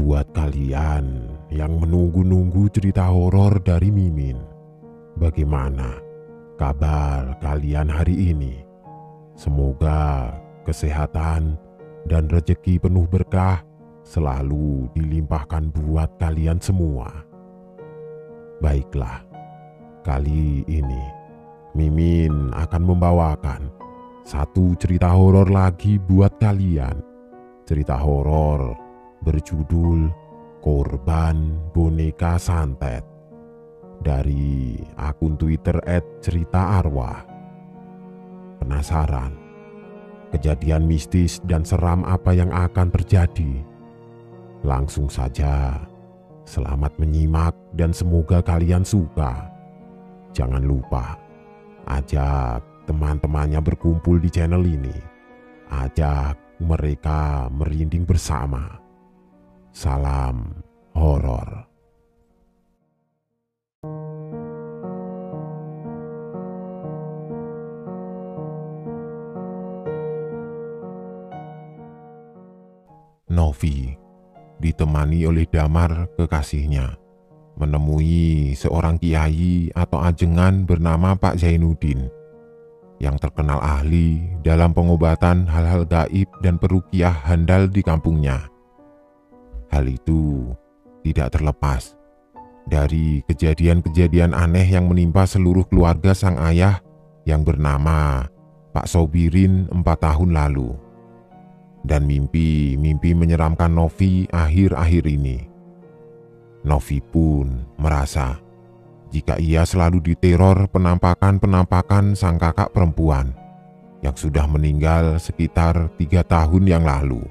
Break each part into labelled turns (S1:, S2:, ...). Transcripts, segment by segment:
S1: Buat kalian yang menunggu-nunggu cerita horor dari Mimin, bagaimana kabar kalian hari ini? Semoga kesehatan dan rezeki penuh berkah selalu dilimpahkan buat kalian semua. Baiklah, kali ini Mimin akan membawakan satu cerita horor lagi buat kalian. Cerita horor berjudul Korban Boneka Santet dari akun Twitter @ceritaarwah. Penasaran kejadian mistis dan seram apa yang akan terjadi? Langsung saja, selamat menyimak dan semoga kalian suka. Jangan lupa ajak teman-temannya berkumpul di channel ini. Ajak mereka merinding bersama. Salam horor. Novi ditemani oleh Damar kekasihnya menemui seorang kiai atau ajengan bernama Pak Zainuddin yang terkenal ahli dalam pengobatan hal-hal gaib dan peruqyah handal di kampungnya. Hal itu tidak terlepas dari kejadian-kejadian aneh yang menimpa seluruh keluarga sang ayah yang bernama Pak Sobirin 4 tahun lalu. Dan mimpi-mimpi menyeramkan Novi akhir-akhir ini. Novi pun merasa jika ia selalu diteror penampakan-penampakan sang kakak perempuan yang sudah meninggal sekitar 3 tahun yang lalu.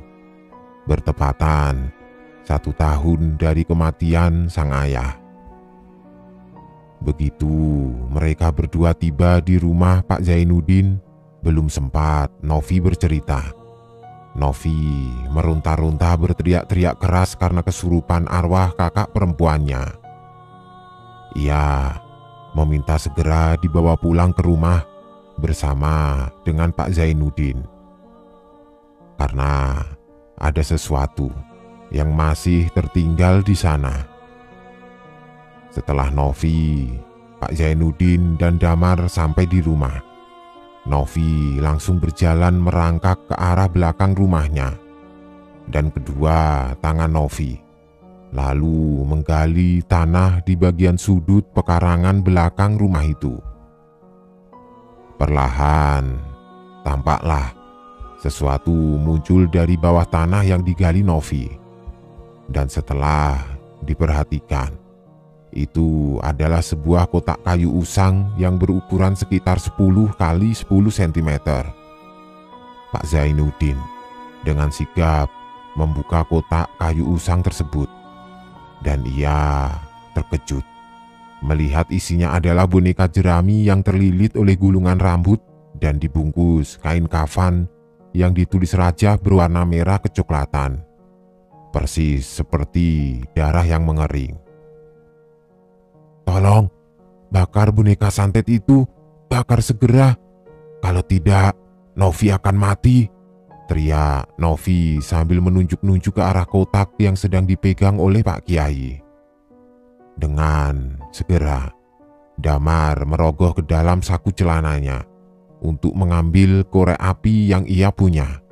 S1: Bertepatan 1 tahun dari kematian sang ayah. Begitu mereka berdua tiba di rumah Pak Zainuddin, belum sempat Novi bercerita. Novi meronta-ronta berteriak-teriak keras karena kesurupan arwah kakak perempuannya. Ia meminta segera dibawa pulang ke rumah bersama dengan Pak Zainuddin. Karena ada sesuatu yang masih tertinggal di sana. Setelah Novi, Pak Zainuddin dan Damar sampai di rumah, Novi langsung berjalan merangkak ke arah belakang rumahnya, dan kedua tangan Novi lalu menggali tanah di bagian sudut pekarangan belakang rumah itu. Perlahan tampaklah sesuatu muncul dari bawah tanah yang digali Novi. Dan setelah diperhatikan, itu adalah sebuah kotak kayu usang yang berukuran sekitar 10 kali 10 cm. Pak Zainuddin dengan sigap membuka kotak kayu usang tersebut, dan ia terkejut melihat isinya adalah boneka jerami yang terlilit oleh gulungan rambut dan dibungkus kain kafan yang ditulis raja berwarna merah kecoklatan, persis seperti darah yang mengering. "Tolong, bakar boneka santet itu, bakar segera. Kalau tidak, Novi akan mati," teriak Novi sambil menunjuk-nunjuk ke arah kotak yang sedang dipegang oleh Pak Kiai. Dengan segera, Damar merogoh ke dalam saku celananya untuk mengambil korek api yang ia punya.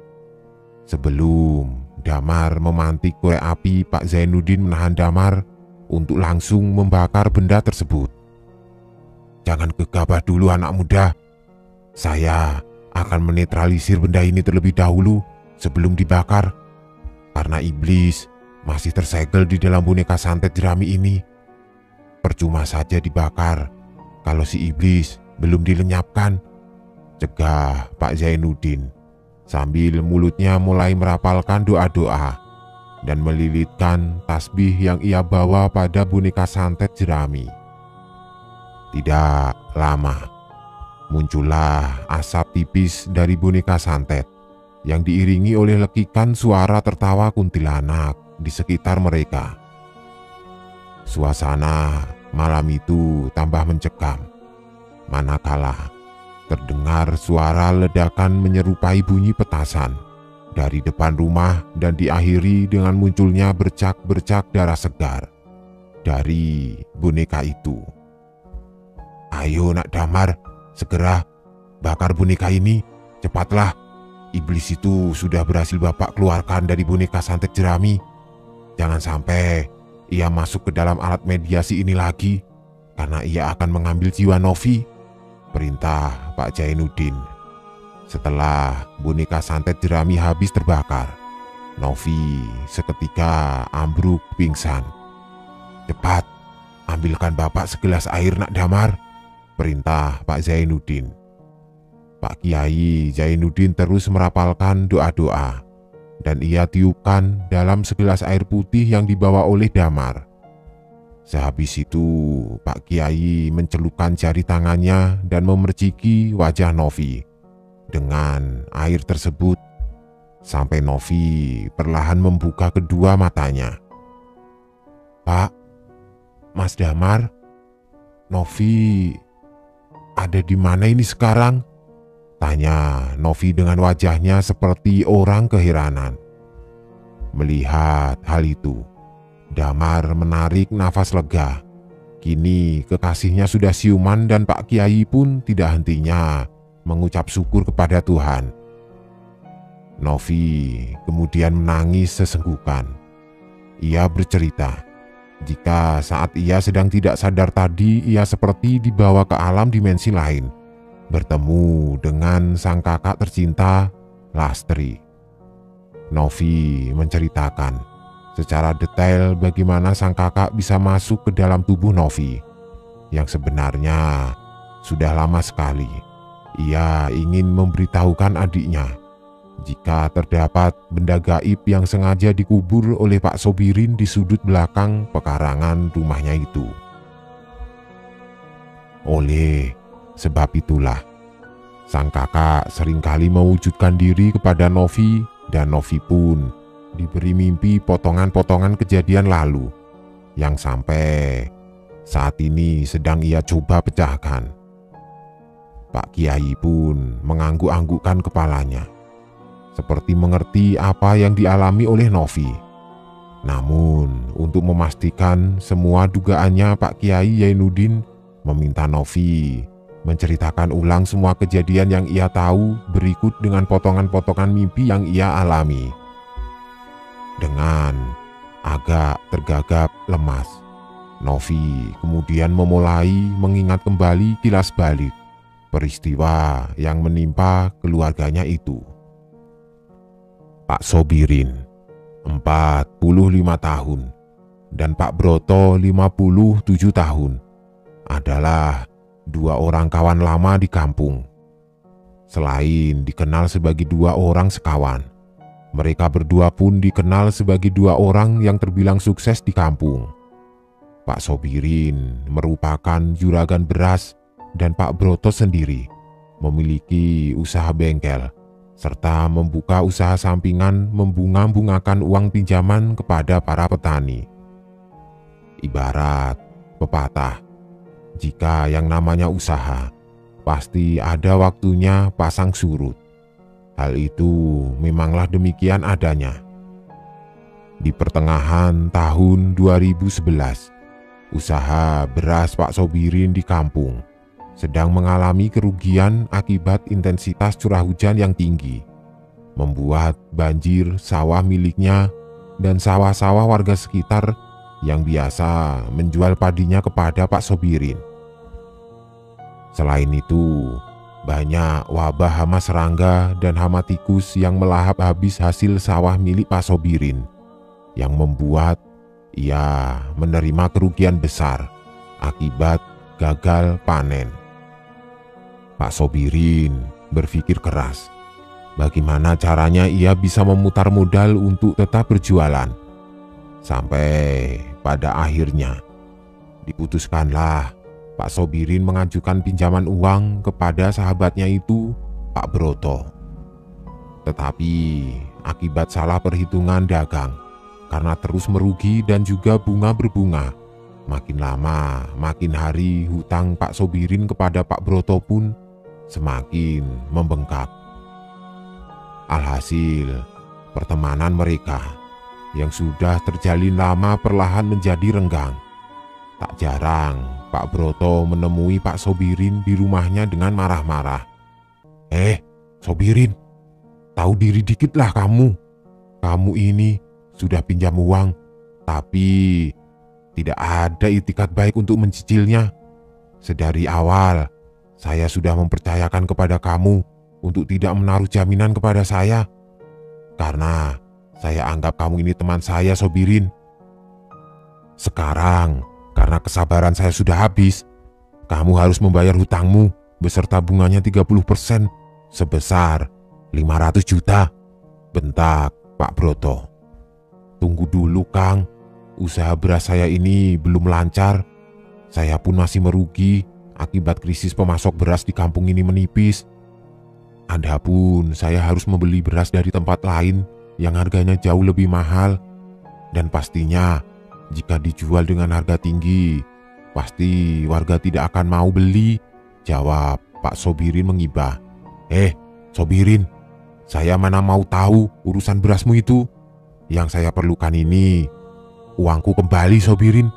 S1: Sebelum Damar memantik korek api, Pak Zainuddin menahan Damar untuk langsung membakar benda tersebut. "Jangan gegabah dulu anak muda. Saya akan menetralisir benda ini terlebih dahulu sebelum dibakar. Karena iblis masih tersegel di dalam boneka santet jerami ini. Percuma saja dibakar kalau si iblis belum dilenyapkan," cegah Pak Zainuddin sambil mulutnya mulai merapalkan doa-doa dan melilitkan tasbih yang ia bawa pada boneka santet jerami. Tidak lama, muncullah asap tipis dari boneka santet yang diiringi oleh lekikan suara tertawa kuntilanak di sekitar mereka. Suasana malam itu tambah mencekam, manakala terdengar suara ledakan menyerupai bunyi petasan dari depan rumah dan diakhiri dengan munculnya bercak-bercak darah segar dari boneka itu. "Ayo Nak Damar, segera bakar boneka ini, cepatlah. Iblis itu sudah berhasil Bapak keluarkan dari boneka santet jerami. Jangan sampai ia masuk ke dalam alat mediasi ini lagi, karena ia akan mengambil jiwa Novi," perintah Pak Jainuddin. Setelah boneka santet jerami habis terbakar, Novi seketika ambruk pingsan. "Cepat, ambilkan Bapak segelas air Nak Damar," perintah Pak Zainuddin. Pak Kiai Zainuddin terus merapalkan doa-doa, dan ia tiupkan dalam segelas air putih yang dibawa oleh Damar. Sehabis itu, Pak Kiai mencelupkan jari tangannya dan memerciki wajah Novi dengan air tersebut sampai Novi perlahan membuka kedua matanya. "Pak, Mas Damar, Novi ada di mana ini sekarang?" tanya Novi dengan wajahnya seperti orang keheranan. Melihat hal itu, Damar menarik nafas lega. Kini kekasihnya sudah siuman dan Pak Kiai pun tidak hentinya mengucap syukur kepada Tuhan. Novi kemudian menangis sesenggukan. Ia bercerita, jika saat ia sedang tidak sadar tadi, ia seperti dibawa ke alam dimensi lain, bertemu dengan sang kakak tercinta, Lastri. Novi menceritakan secara detail bagaimana sang kakak bisa masuk ke dalam tubuh Novi, yang sebenarnya sudah lama sekali ia ingin memberitahukan adiknya jika terdapat benda gaib yang sengaja dikubur oleh Pak Sobirin di sudut belakang pekarangan rumahnya itu. Oleh sebab itulah, sang kakak seringkali mewujudkan diri kepada Novi, dan Novi pun diberi mimpi potongan-potongan kejadian lalu yang sampai saat ini sedang ia coba pecahkan. Pak Kiai pun mengangguk-anggukkan kepalanya, seperti mengerti apa yang dialami oleh Novi. Namun, untuk memastikan semua dugaannya, Pak Kiai Zainuddin meminta Novi menceritakan ulang semua kejadian yang ia tahu berikut dengan potongan-potongan mimpi yang ia alami. Dengan agak tergagap lemas, Novi kemudian memulai mengingat kembali kilas balik peristiwa yang menimpa keluarganya itu. Pak Sobirin, 45 tahun, dan Pak Broto, 57 tahun, adalah dua orang kawan lama di kampung. Selain dikenal sebagai dua orang sekawan, mereka berdua pun dikenal sebagai dua orang yang terbilang sukses di kampung. Pak Sobirin merupakan juragan beras, dan Pak Broto sendiri memiliki usaha bengkel serta membuka usaha sampingan membunga-bungakan uang pinjaman kepada para petani. Ibarat pepatah, jika yang namanya usaha pasti ada waktunya pasang surut. Hal itu memanglah demikian adanya. Di pertengahan tahun 2011, usaha beras Pak Sobirin di kampung sedang mengalami kerugian akibat intensitas curah hujan yang tinggi, membuat banjir sawah miliknya dan sawah-sawah warga sekitar yang biasa menjual padinya kepada Pak Sobirin. Selain itu, banyak wabah hama serangga dan hama tikus yang melahap habis hasil sawah milik Pak Sobirin, yang membuat ia menerima kerugian besar akibat gagal panen. Pak Sobirin berpikir keras, bagaimana caranya ia bisa memutar modal untuk tetap berjualan. Sampai pada akhirnya diputuskanlah Pak Sobirin mengajukan pinjaman uang kepada sahabatnya itu, Pak Broto. Tetapi akibat salah perhitungan dagang, karena terus merugi dan juga bunga berbunga, makin lama makin hari hutang Pak Sobirin kepada Pak Broto pun semakin membengkak. Alhasil, Pertemanan mereka yang sudah terjalin lama perlahan menjadi renggang. Tak jarang Pak Broto menemui Pak Sobirin di rumahnya dengan marah-marah. Sobirin, tahu diri dikitlah kamu. Kamu ini sudah pinjam uang, tapi tidak ada itikat baik untuk mencicilnya. Sedari awal, saya sudah mempercayakan kepada kamu untuk tidak menaruh jaminan kepada saya. Karena saya anggap kamu ini teman saya, Sobirin. Sekarang, karena kesabaran saya sudah habis, kamu harus membayar hutangmu beserta bunganya 30% sebesar 500 juta. Bentak Pak Broto. Tunggu dulu, Kang. Usaha beras saya ini belum lancar. Saya pun masih merugi akibat krisis pemasok beras di kampung ini menipis. Adapun saya harus membeli beras dari tempat lain yang harganya jauh lebih mahal. Dan pastinya jika dijual dengan harga tinggi, pasti warga tidak akan mau beli, jawab Pak Sobirin mengibah. Sobirin, saya mana mau tahu urusan berasmu itu. Yang saya perlukan ini uangku kembali, Sobirin.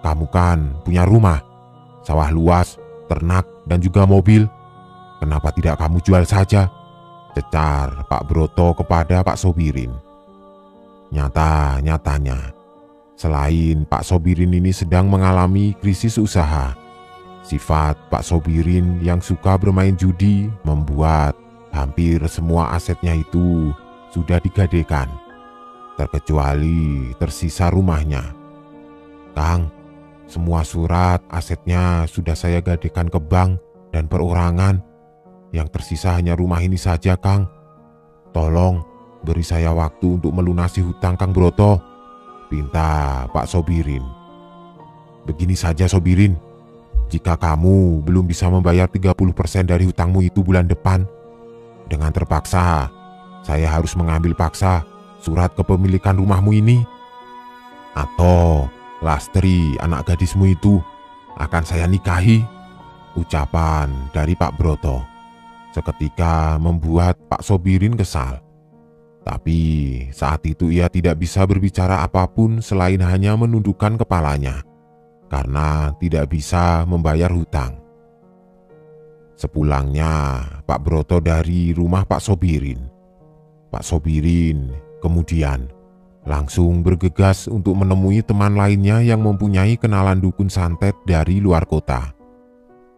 S1: Kamu kan punya rumah, sawah luas, ternak, dan juga mobil. Kenapa tidak kamu jual saja? Cecar Pak Broto kepada Pak Sobirin. Nyatanya, selain Pak Sobirin ini sedang mengalami krisis usaha, sifat Pak Sobirin yang suka bermain judi membuat hampir semua asetnya itu sudah digadaikan, terkecuali tersisa rumahnya. Kang, semua surat asetnya sudah saya gadaikan ke bank dan perorangan. Yang tersisa hanya rumah ini saja, Kang. Tolong beri saya waktu untuk melunasi hutang, Kang Broto, pinta Pak Sobirin. Begini saja, Sobirin. Jika kamu belum bisa membayar 30% dari hutangmu itu bulan depan, dengan terpaksa saya harus mengambil paksa surat kepemilikan rumahmu ini. Atau Lastri, anak gadismu itu, akan saya nikahi. Ucapan dari Pak Broto seketika membuat Pak Sobirin kesal. Tapi saat itu ia tidak bisa berbicara apapun selain hanya menundukkan kepalanya karena tidak bisa membayar hutang. Sepulangnya Pak Broto dari rumah Pak Sobirin kemudian langsung bergegas untuk menemui teman lainnya yang mempunyai kenalan dukun santet dari luar kota.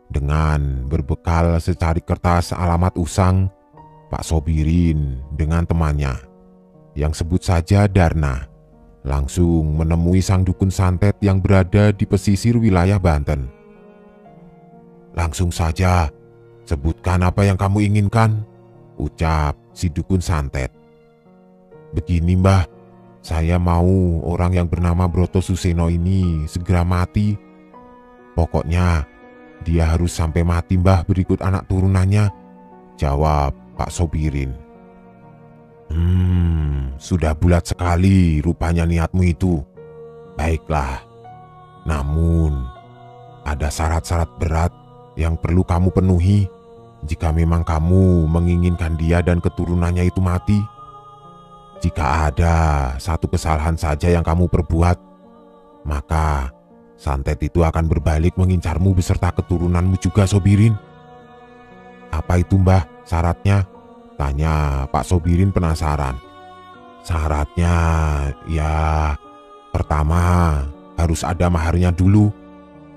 S1: Dengan berbekal secari kertas alamat usang, Pak Sobirin dengan temannya yang sebut saja Darna langsung menemui sang dukun santet yang berada di pesisir wilayah Banten. Langsung saja, sebutkan apa yang kamu inginkan, ucap si dukun santet. Begini, Mbah, saya mau orang yang bernama Broto Suseno ini segera mati. Pokoknya dia harus sampai mati, Mbah, berikut anak turunannya, jawab Pak Sobirin. Sudah bulat sekali rupanya niatmu itu. Baiklah, namun ada syarat-syarat berat yang perlu kamu penuhi jika memang kamu menginginkan dia dan keturunannya itu mati. Jika ada satu kesalahan saja yang kamu perbuat, maka santet itu akan berbalik mengincarmu beserta keturunanmu juga, Sobirin. Apa itu, Mbah, syaratnya? Tanya Pak Sobirin penasaran. Syaratnya, ya, pertama harus ada maharnya dulu,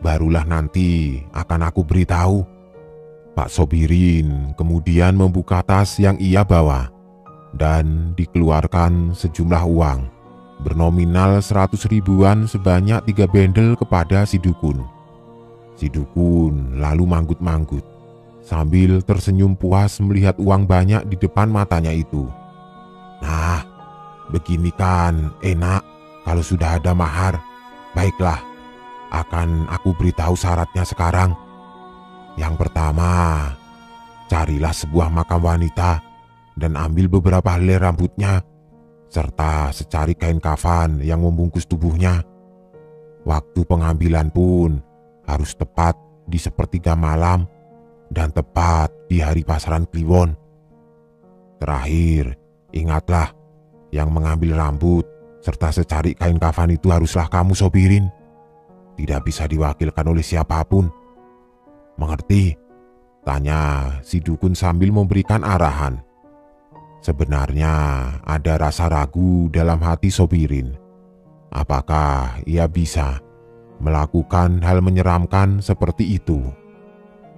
S1: barulah nanti akan aku beritahu. Pak Sobirin kemudian membuka tas yang ia bawa dan dikeluarkan sejumlah uang bernominal 100 ribuan sebanyak 3 bendel kepada si dukun. Si dukun lalu manggut-manggut sambil tersenyum puas melihat uang banyak di depan matanya itu. Nah, begini kan enak kalau sudah ada mahar. Baiklah, akan aku beritahu syaratnya sekarang. Yang pertama, carilah sebuah makam wanita dan ambil beberapa helai rambutnya serta secari kain kafan yang membungkus tubuhnya. Waktu pengambilan pun harus tepat di sepertiga malam dan tepat di hari pasaran Kliwon. Terakhir, ingatlah Yang mengambil rambut serta secari kain kafan itu haruslah kamu, Sobirin. Tidak bisa diwakilkan oleh siapapun. Mengerti? Tanya si dukun sambil memberikan arahan. Sebenarnya ada rasa ragu dalam hati Sobirin. Apakah ia bisa melakukan hal menyeramkan seperti itu?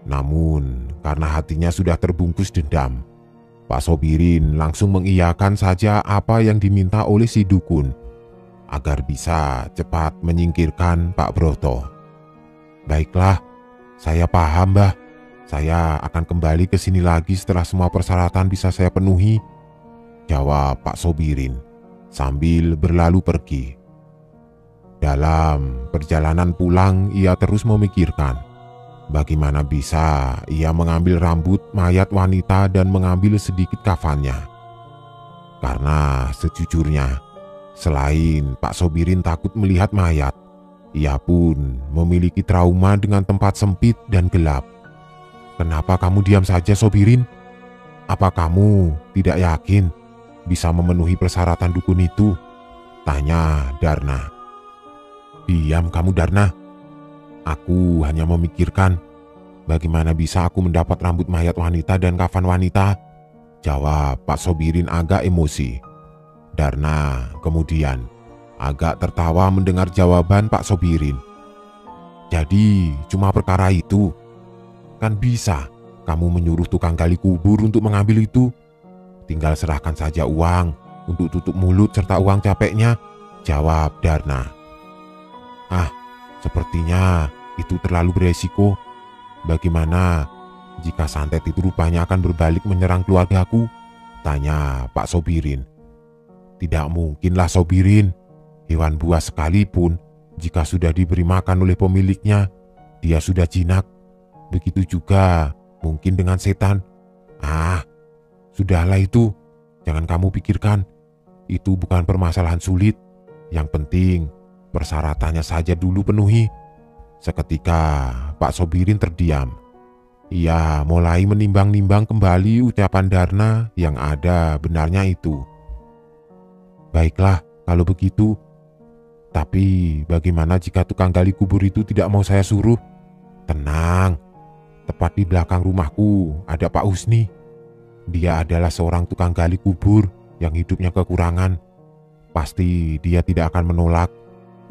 S1: Namun karena hatinya sudah terbungkus dendam, Pak Sobirin langsung mengiyakan saja apa yang diminta oleh si dukun agar bisa cepat menyingkirkan Pak Broto. Baiklah, saya paham, Mbah. Saya akan kembali ke sini lagi setelah semua persyaratan bisa saya penuhi, jawab Pak Sobirin sambil berlalu pergi. Dalam perjalanan pulang, ia terus memikirkan bagaimana bisa ia mengambil rambut mayat wanita dan mengambil sedikit kafannya. Karena sejujurnya, selain Pak Sobirin takut melihat mayat, ia pun memiliki trauma dengan tempat sempit dan gelap. Kenapa kamu diam saja, Sobirin? Apa kamu tidak yakin bisa memenuhi persyaratan dukun itu? Tanya Darna. Diam kamu, Darna. Aku hanya memikirkan bagaimana bisa aku mendapat rambut mayat wanita dan kafan wanita, jawab Pak Sobirin agak emosi. Darna kemudian agak tertawa mendengar jawaban Pak Sobirin. Jadi cuma perkara itu? Kan bisa kamu menyuruh tukang gali kubur untuk mengambil itu. Tinggal serahkan saja uang untuk tutup mulut serta uang capeknya, jawab Darna. Ah, sepertinya itu terlalu beresiko. Bagaimana jika santet itu rupanya akan berbalik menyerang keluargaku? Tanya Pak Sobirin. Tidak mungkinlah, Sobirin. Hewan buas sekalipun, jika sudah diberi makan oleh pemiliknya, dia sudah jinak. Begitu juga mungkin dengan setan. Ah, sudahlah itu. Jangan kamu pikirkan. Itu bukan permasalahan sulit. Yang penting persyaratannya saja dulu penuhi. Seketika Pak Sobirin terdiam. Ia mulai menimbang-nimbang kembali ucapan Darna yang ada benarnya itu. Baiklah kalau begitu. Tapi bagaimana jika tukang gali kubur itu tidak mau saya suruh? Tenang. Tepat di belakang rumahku ada Pak Husni. Dia adalah seorang tukang gali kubur yang hidupnya kekurangan. Pasti dia tidak akan menolak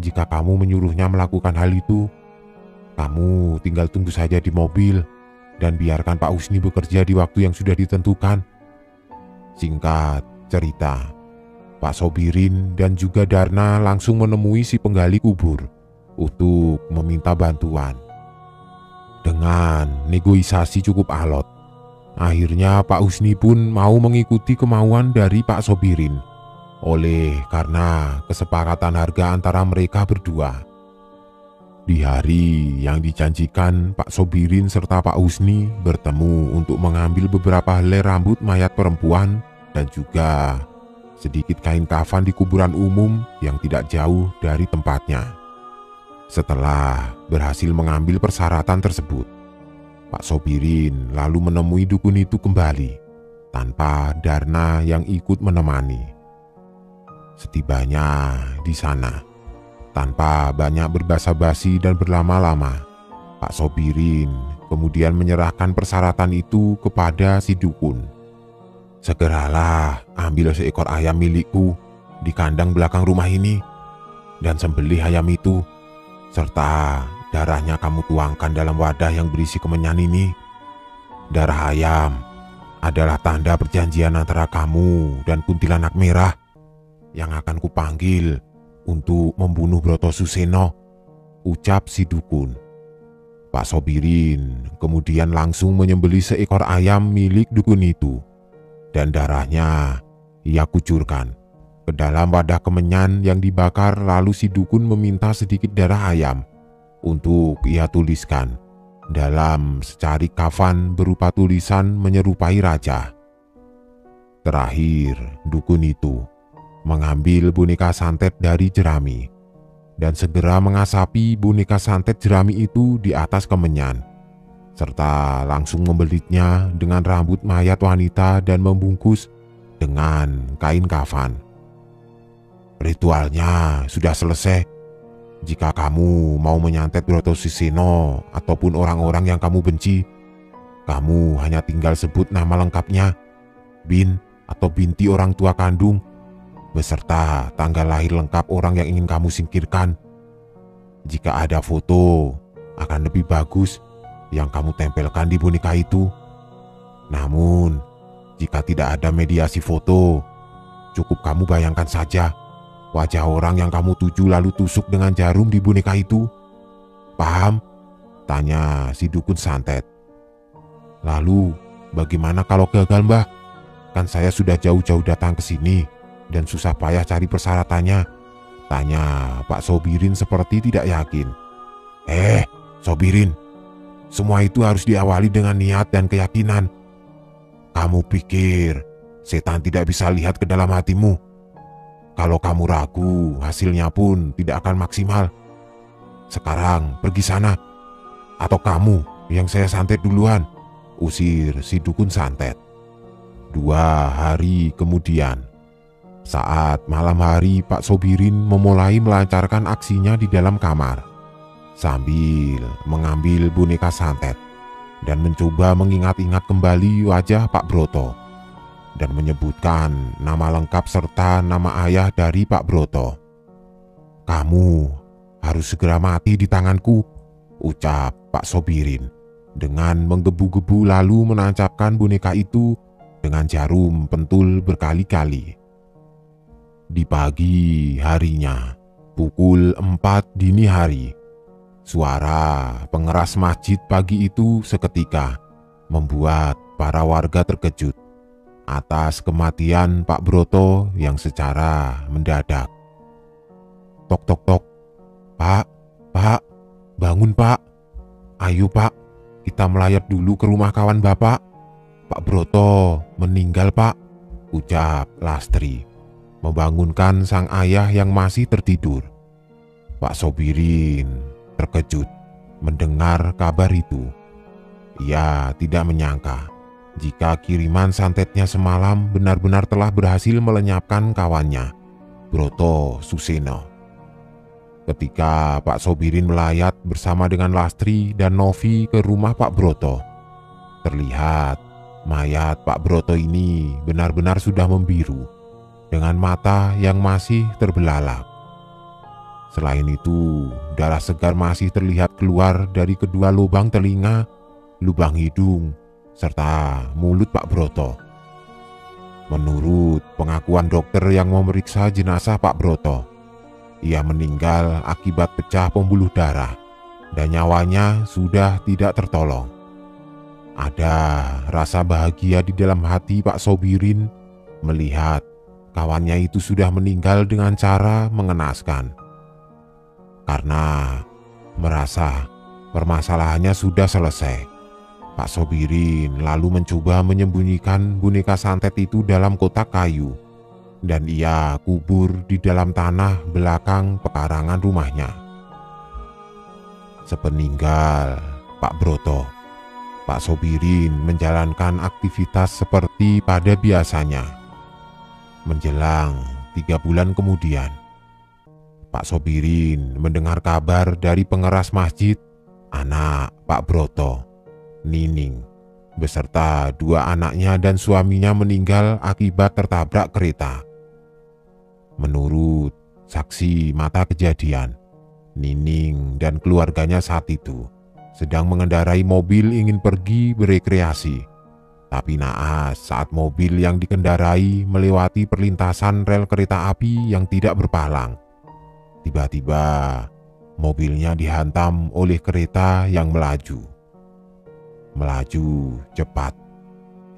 S1: jika kamu menyuruhnya melakukan hal itu. Kamu tinggal tunggu saja di mobil dan biarkan Pak Husni bekerja di waktu yang sudah ditentukan. Singkat cerita, Pak Sobirin dan juga Darna langsung menemui si penggali kubur untuk meminta bantuan. Dengan negosiasi cukup alot, akhirnya Pak Husni pun mau mengikuti kemauan dari Pak Sobirin. Oleh karena kesepakatan harga antara mereka berdua. Di hari yang dijanjikan, Pak Sobirin serta Pak Husni bertemu untuk mengambil beberapa helai rambut mayat perempuan dan juga sedikit kain kafan di kuburan umum yang tidak jauh dari tempatnya. Setelah berhasil mengambil persyaratan tersebut, Pak Sobirin lalu menemui dukun itu kembali tanpa Darna yang ikut menemani. Setibanya di sana, tanpa banyak berbasa-basi dan berlama-lama, Pak Sobirin kemudian menyerahkan persyaratan itu kepada si dukun. Segeralah ambil seekor ayam milikku di kandang belakang rumah ini dan sembelih ayam itu, serta darahnya kamu tuangkan dalam wadah yang berisi kemenyan ini. Darah ayam adalah tanda perjanjian antara kamu dan kuntilanak merah yang akan kupanggil untuk membunuh Broto Suseno, ucap si dukun. Pak Sobirin kemudian langsung menyembelih seekor ayam milik dukun itu dan darahnya ia kucurkan ke dalam wadah kemenyan yang dibakar. Lalu si dukun meminta sedikit darah ayam untuk ia tuliskan dalam secari kafan berupa tulisan menyerupai raja. Terakhir, dukun itu mengambil boneka santet dari jerami dan segera mengasapi boneka santet jerami itu di atas kemenyan, serta langsung membelitnya dengan rambut mayat wanita dan membungkus dengan kain kafan. Ritualnya sudah selesai. Jika kamu mau menyantet Broto Suseno ataupun orang-orang yang kamu benci, kamu hanya tinggal sebut nama lengkapnya, Bin atau binti orang tua kandung, beserta tanggal lahir lengkap orang yang ingin kamu singkirkan. Jika ada foto, akan lebih bagus yang kamu tempelkan di boneka itu. Namun, jika tidak ada mediasi foto, cukup kamu bayangkan saja wajah orang yang kamu tuju lalu tusuk dengan jarum di boneka itu. Paham? Tanya si dukun santet. Lalu, bagaimana kalau gagal, Mbah? Kan saya sudah jauh-jauh datang ke sini dan susah payah cari persyaratannya. Tanya Pak Sobirin seperti tidak yakin. Sobirin, semua itu harus diawali dengan niat dan keyakinan. Kamu pikir setan tidak bisa lihat ke dalam hatimu? Kalau kamu ragu, hasilnya pun tidak akan maksimal. Sekarang pergi sana. Atau kamu yang saya santet duluan, usir si dukun santet. 2 hari kemudian, saat malam hari, Pak Sobirin memulai melancarkan aksinya di dalam kamar sambil mengambil boneka santet dan mencoba mengingat-ingat kembali wajah Pak Broto dan menyebutkan nama lengkap serta nama ayah dari Pak Broto. Kamu harus segera mati di tanganku, ucap Pak Sobirin dengan menggebu-gebu lalu menancapkan boneka itu dengan jarum pentul berkali-kali. Di pagi harinya, pukul 4 dini hari, suara pengeras masjid pagi itu seketika membuat para warga terkejut atas kematian Pak Broto yang secara mendadak. Tok tok tok. Pak, bangun Pak. Ayo Pak, kita melayat dulu ke rumah kawan Bapak. Pak Broto meninggal Pak, ucap Lastri, membangunkan sang ayah yang masih tertidur. Pak Sobirin terkejut mendengar kabar itu. Ia tidak menyangka jika kiriman santetnya semalam benar-benar telah berhasil melenyapkan kawannya, Broto Suseno. Ketika Pak Sobirin melayat bersama dengan Lastri dan Novi ke rumah Pak Broto, terlihat mayat Pak Broto ini benar-benar sudah membiru dengan mata yang masih terbelalak. Selain itu, darah segar masih terlihat keluar dari kedua lubang telinga, lubang hidung, serta mulut Pak Broto. Menurut pengakuan dokter yang memeriksa jenazah Pak Broto, ia meninggal akibat pecah pembuluh darah dan nyawanya sudah tidak tertolong. Ada rasa bahagia di dalam hati Pak Sobirin melihat kawannya itu sudah meninggal dengan cara mengenaskan. Karena merasa permasalahannya sudah selesai, Pak Sobirin lalu mencoba menyembunyikan boneka santet itu dalam kotak kayu dan ia kubur di dalam tanah belakang pekarangan rumahnya. Sepeninggal Pak Broto, Pak Sobirin menjalankan aktivitas seperti pada biasanya. Menjelang 3 bulan kemudian, Pak Sobirin mendengar kabar dari pengeras masjid, anak Pak Broto, Nining, beserta 2 anaknya dan suaminya meninggal akibat tertabrak kereta. Menurut saksi mata kejadian, Nining dan keluarganya saat itu sedang mengendarai mobil ingin pergi berekreasi. Tapi naas saat mobil yang dikendarai melewati perlintasan rel kereta api yang tidak berpalang. Tiba-tiba mobilnya dihantam oleh kereta yang melaju cepat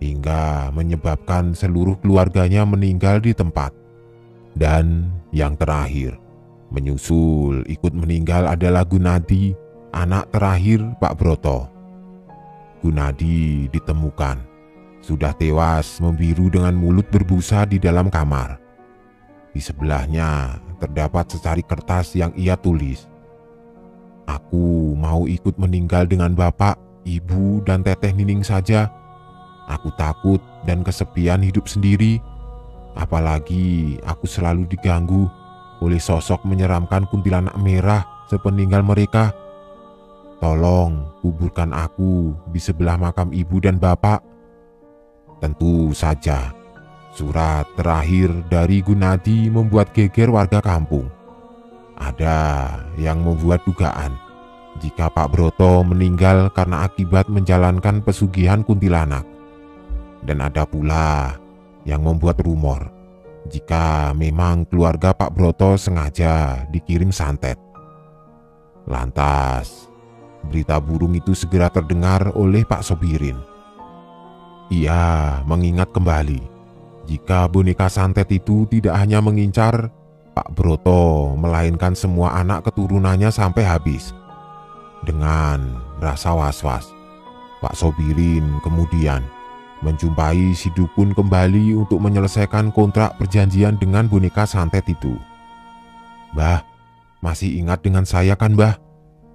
S1: hingga menyebabkan seluruh keluarganya meninggal di tempat. Dan yang terakhir, menyusul ikut meninggal adalah Gunadi, anak terakhir Pak Broto. Gunadi ditemukan sudah tewas membiru dengan mulut berbusa di dalam kamar. Di sebelahnya terdapat secari kertas yang ia tulis, "Aku mau ikut meninggal dengan Bapak, Ibu, dan Teteh Nining saja. Aku takut dan kesepian hidup sendiri. Apalagi aku selalu diganggu oleh sosok menyeramkan kuntilanak merah sepeninggal mereka. Tolong kuburkan aku di sebelah makam ibu dan bapak. Tentu saja, surat terakhir dari Gunadi membuat geger warga kampung. Ada yang membuat dugaan jika Pak Broto meninggal karena akibat menjalankan pesugihan kuntilanak. Dan ada pula yang membuat rumor jika memang keluarga Pak Broto sengaja dikirim santet. Lantas, berita burung itu segera terdengar oleh Pak Sobirin. Ia mengingat kembali jika boneka santet itu tidak hanya mengincar Pak Broto, melainkan semua anak keturunannya sampai habis. Dengan rasa was-was, Pak Sobirin kemudian menjumpai si dukun kembali untuk menyelesaikan kontrak perjanjian dengan boneka santet itu. "Mbah, masih ingat dengan saya kan, Mbah?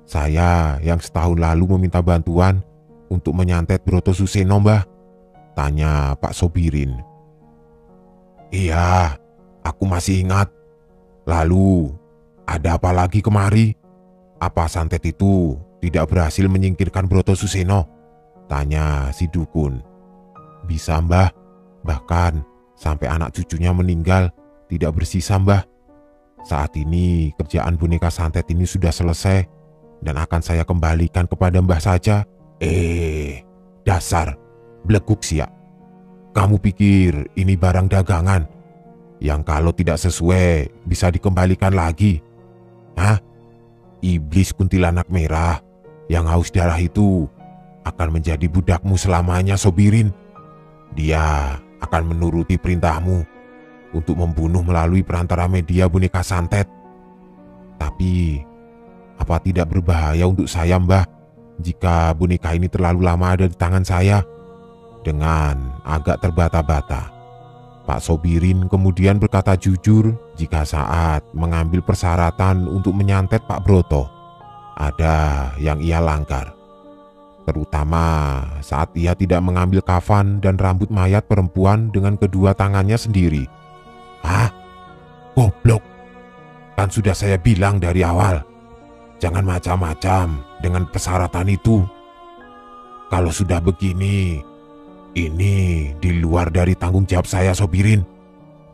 S1: Saya yang setahun lalu meminta bantuan untuk menyantet Broto Suseno, Mbah?" tanya Pak Sobirin. "Iya, aku masih ingat. Lalu, ada apa lagi kemari? Apa santet itu tidak berhasil menyingkirkan Broto Suseno?" tanya si dukun. "Bisa, Mbah. Bahkan sampai anak cucunya meninggal tidak bersisa, Mbah. Saat ini kerjaan boneka santet ini sudah selesai dan akan saya kembalikan kepada Mbah saja." Dasar bleguk siak. Kamu pikir ini barang dagangan yang kalau tidak sesuai bisa dikembalikan lagi? Hah? Iblis kuntilanak merah yang haus darah itu akan menjadi budakmu selamanya, Sobirin. Dia akan menuruti perintahmu untuk membunuh melalui perantara media boneka santet. Tapi, apa tidak berbahaya untuk saya, Mbah, jika boneka ini terlalu lama ada di tangan saya? Dengan agak terbata-bata, Pak Sobirin kemudian berkata jujur jika saat mengambil persyaratan untuk menyantet Pak Broto, ada yang ia langgar. Terutama saat ia tidak mengambil kafan dan rambut mayat perempuan dengan kedua tangannya sendiri. "Hah? Goblok! Kan sudah saya bilang dari awal, jangan macam-macam dengan persyaratan itu. Kalau sudah begini, ini di luar dari tanggung jawab saya, Sobirin,"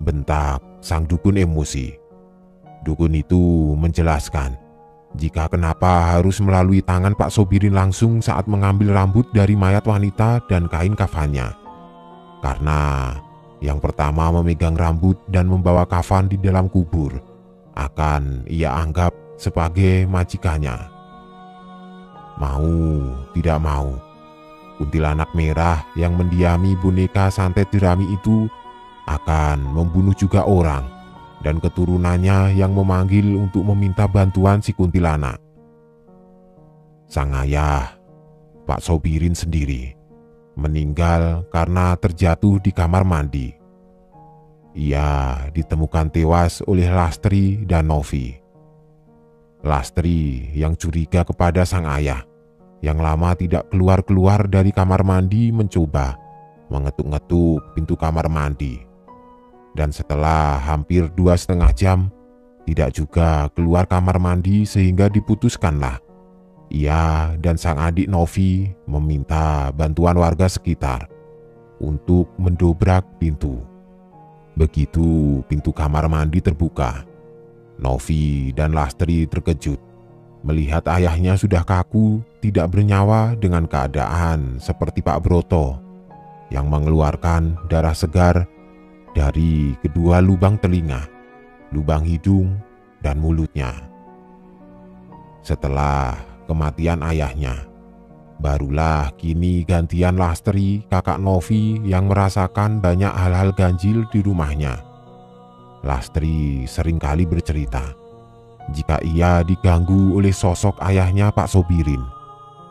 S1: bentak sang dukun emosi. Dukun itu menjelaskan jika kenapa harus melalui tangan Pak Sobirin langsung saat mengambil rambut dari mayat wanita dan kain kafannya. Karena yang pertama memegang rambut dan membawa kafan di dalam kubur akan ia anggap sebagai majikannya. Mau tidak mau, kuntilanak merah yang mendiami boneka santet jerami itu akan membunuh juga orang dan keturunannya yang memanggil untuk meminta bantuan si kuntilanak. Sang ayah, Pak Sobirin sendiri, meninggal karena terjatuh di kamar mandi. Ia ditemukan tewas oleh Lastri dan Novi. Lastri yang curiga kepada sang ayah yang lama tidak keluar-keluar dari kamar mandi mencoba mengetuk-ngetuk pintu kamar mandi. Dan setelah hampir 2,5 jam tidak juga keluar kamar mandi sehingga diputuskanlah ia dan sang adik Novi meminta bantuan warga sekitar untuk mendobrak pintu. Begitu pintu kamar mandi terbuka, Novi dan Lastri terkejut melihat ayahnya sudah kaku, tidak bernyawa dengan keadaan seperti Pak Broto yang mengeluarkan darah segar dari kedua lubang telinga, lubang hidung, dan mulutnya. Setelah kematian ayahnya, barulah kini gantian Lastri, kakak Novi, yang merasakan banyak hal-hal ganjil di rumahnya. Lastri seringkali bercerita jika ia diganggu oleh sosok ayahnya Pak Sobirin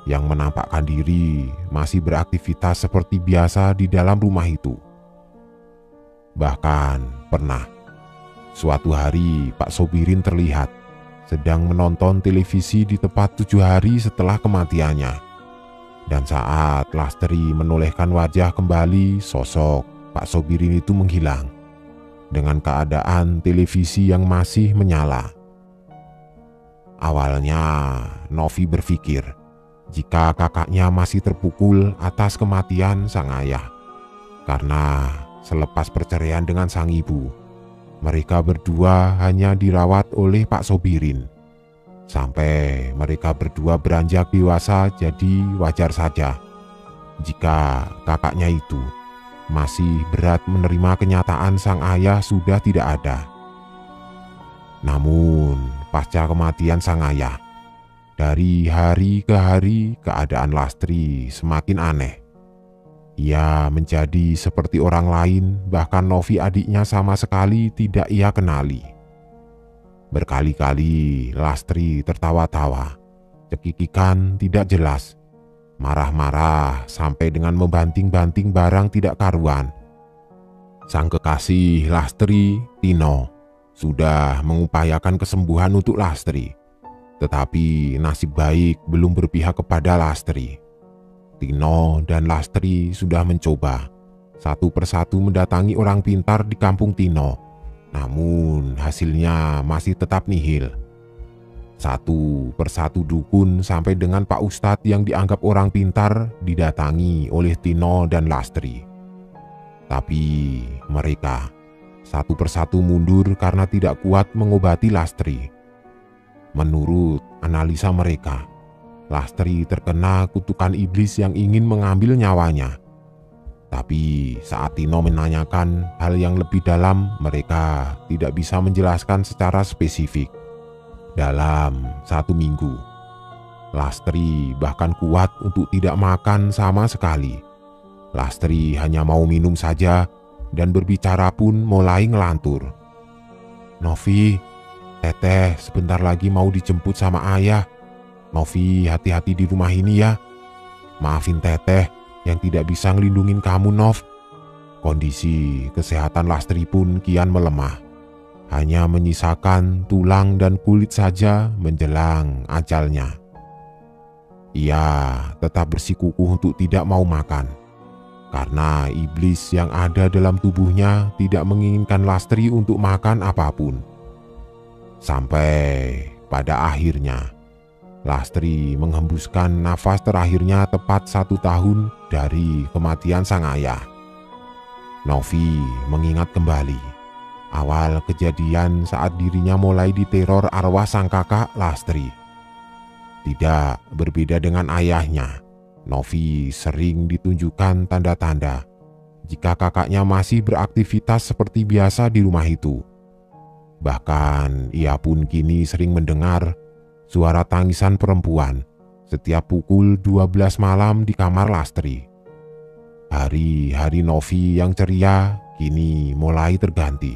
S1: yang menampakkan diri masih beraktivitas seperti biasa di dalam rumah itu. Bahkan pernah suatu hari Pak Sobirin terlihat sedang menonton televisi di tempat 7 hari setelah kematiannya. Dan saat Lastri menolehkan wajah kembali, sosok Pak Sobirin itu menghilang. dengan keadaan televisi yang masih menyala. Awalnya Novi berpikir jika kakaknya masih terpukul atas kematian sang ayah, karena selepas perceraian dengan sang ibu, mereka berdua hanya dirawat oleh Pak Sobirin. Sampai mereka berdua beranjak dewasa, jadi wajar saja jika kakaknya itu masih berat menerima kenyataan sang ayah sudah tidak ada. Namun pasca kematian sang ayah, dari hari ke hari keadaan Lastri semakin aneh. Ia menjadi seperti orang lain, bahkan Novi adiknya sama sekali tidak ia kenali. Berkali-kali Lastri tertawa-tawa, cekikikan tidak jelas, marah-marah sampai dengan membanting-banting barang tidak karuan. Sang kekasih Lastri, Tino, sudah mengupayakan kesembuhan untuk Lastri, tetapi nasib baik belum berpihak kepada Lastri. Tino dan Lastri sudah mencoba satu persatu mendatangi orang pintar di kampung Tino, namun hasilnya masih tetap nihil. Satu persatu dukun sampai dengan Pak Ustadz yang dianggap orang pintar didatangi oleh Tino dan Lastri. Tapi mereka satu persatu mundur karena tidak kuat mengobati Lastri. Menurut analisa mereka, Lastri terkena kutukan iblis yang ingin mengambil nyawanya. Tapi saat Tino menanyakan hal yang lebih dalam, mereka tidak bisa menjelaskan secara spesifik. Dalam 1 minggu, Lastri bahkan kuat untuk tidak makan sama sekali. Lastri hanya mau minum saja dan berbicara pun mulai ngelantur. "Novi, Teteh sebentar lagi mau dijemput sama ayah. Novi hati-hati di rumah ini ya. Maafin Teteh yang tidak bisa ngelindungin kamu, Nov." Kondisi kesehatan Lastri pun kian melemah. Hanya menyisakan tulang dan kulit saja menjelang ajalnya. Ia tetap bersikukuh untuk tidak mau makan, karena iblis yang ada dalam tubuhnya tidak menginginkan Lastri untuk makan apapun. Sampai pada akhirnya, Lastri menghembuskan nafas terakhirnya tepat 1 tahun dari kematian sang ayah. Novi mengingat kembali awal kejadian saat dirinya mulai diteror arwah sang kakak Lastri. Tidak berbeda dengan ayahnya, Novi sering ditunjukkan tanda-tanda jika kakaknya masih beraktivitas seperti biasa di rumah itu. Bahkan ia pun kini sering mendengar suara tangisan perempuan setiap pukul 12 malam di kamar Lastri. Hari-hari Novi yang ceria kini mulai terganti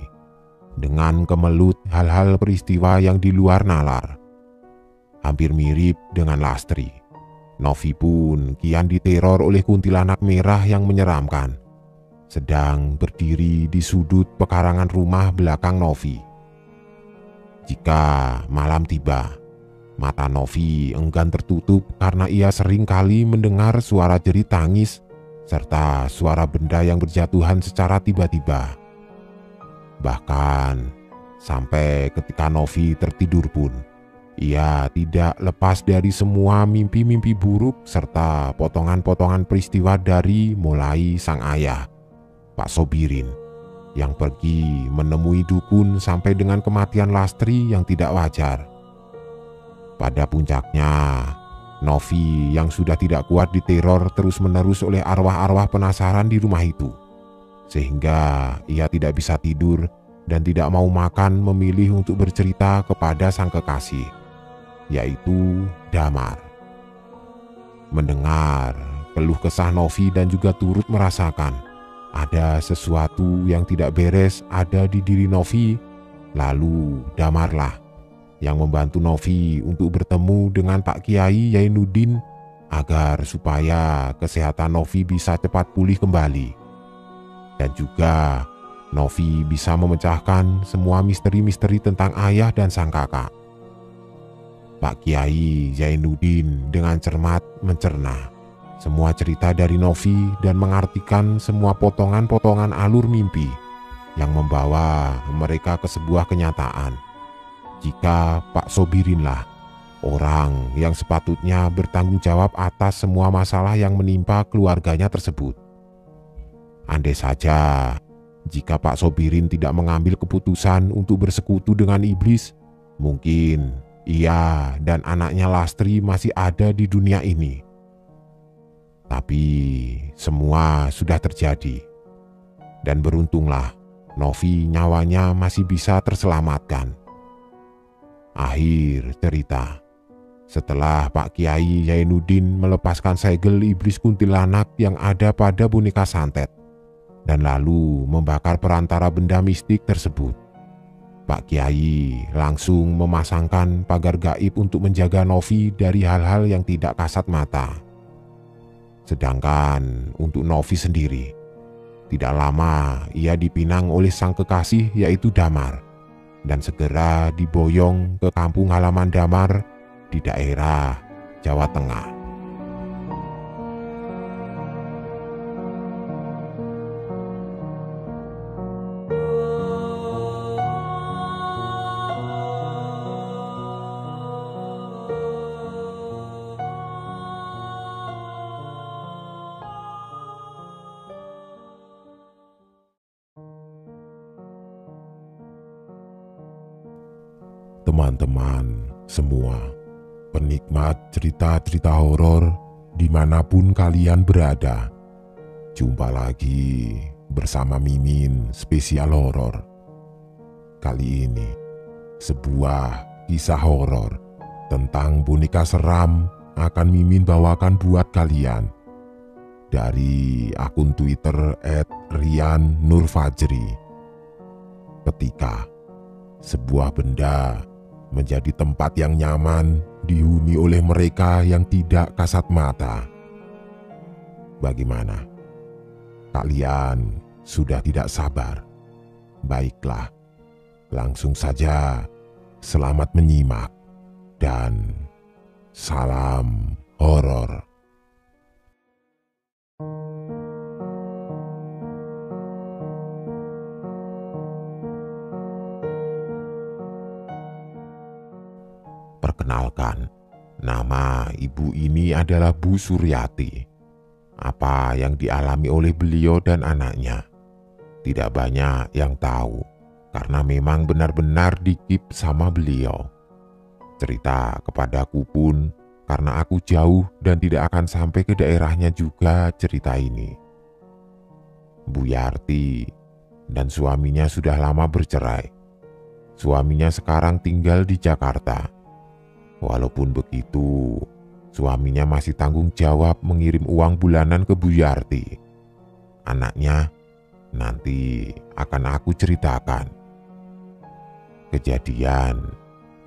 S1: dengan kemelut hal-hal peristiwa yang di luar nalar. Hampir mirip dengan Lastri, Novi pun kian diteror oleh kuntilanak merah yang menyeramkan, sedang berdiri di sudut pekarangan rumah belakang Novi. Jika malam tiba, mata Novi enggan tertutup karena ia sering kali mendengar suara jerit tangis serta suara benda yang berjatuhan secara tiba-tiba. Bahkan sampai ketika Novi tertidur pun, ia tidak lepas dari semua mimpi-mimpi buruk serta potongan-potongan peristiwa dari mulai sang ayah, Pak Sobirin, yang pergi menemui dukun sampai dengan kematian Lastri yang tidak wajar. Pada puncaknya, Novi yang sudah tidak kuat diteror terus-menerus oleh arwah-arwah penasaran di rumah itu, sehingga ia tidak bisa tidur dan tidak mau makan, memilih untuk bercerita kepada sang kekasih, yaitu Damar. Mendengar keluh kesah Novi dan juga turut merasakan ada sesuatu yang tidak beres ada di diri Novi, lalu Damarlah yang membantu Novi untuk bertemu dengan Pak Kiai Zainuddin agar supaya kesehatan Novi bisa cepat pulih kembali. Dan juga Novi bisa memecahkan semua misteri-misteri tentang ayah dan sang kakak. Pak Kiai Zainuddin dengan cermat mencerna semua cerita dari Novi dan mengartikan semua potongan-potongan alur mimpi yang membawa mereka ke sebuah kenyataan. Jika Pak Sobirinlah orang yang sepatutnya bertanggung jawab atas semua masalah yang menimpa keluarganya tersebut. Andai saja jika Pak Sobirin tidak mengambil keputusan untuk bersekutu dengan iblis, mungkin ia dan anaknya Lastri masih ada di dunia ini. Tapi semua sudah terjadi. Dan beruntunglah Novi nyawanya masih bisa terselamatkan. Akhir cerita. Setelah Pak Kiai Zainuddin melepaskan segel iblis kuntilanak yang ada pada boneka santet dan lalu membakar perantara benda mistik tersebut, Pak Kiai langsung memasangkan pagar gaib untuk menjaga Novi dari hal-hal yang tidak kasat mata. Sedangkan untuk Novi sendiri, tidak lama ia dipinang oleh sang kekasih yaitu Damar dan segera diboyong ke kampung halaman Damar di daerah Jawa Tengah. Teman-teman semua, penikmat cerita-cerita horor dimanapun kalian berada, jumpa lagi bersama Mimin Spesial Horor. Kali ini sebuah kisah horor tentang boneka seram akan Mimin bawakan buat kalian dari akun Twitter @rian_nurfajri. Ketika sebuah benda menjadi tempat yang nyaman dihuni oleh mereka yang tidak kasat mata. Bagaimana? Kalian sudah tidak sabar? Baiklah, langsung saja selamat menyimak dan salam horor. Perkenalkan, nama ibu ini adalah Bu Suryati. Apa yang dialami oleh beliau dan anaknya tidak banyak yang tahu, karena memang benar-benar dikip sama beliau. Cerita kepadaku pun karena aku jauh dan tidak akan sampai ke daerahnya juga cerita ini. Bu Yarti dan suaminya sudah lama bercerai. Suaminya sekarang tinggal di Jakarta. Walaupun begitu, suaminya masih tanggung jawab mengirim uang bulanan ke Bu Yarti. Anaknya nanti akan aku ceritakan. Kejadian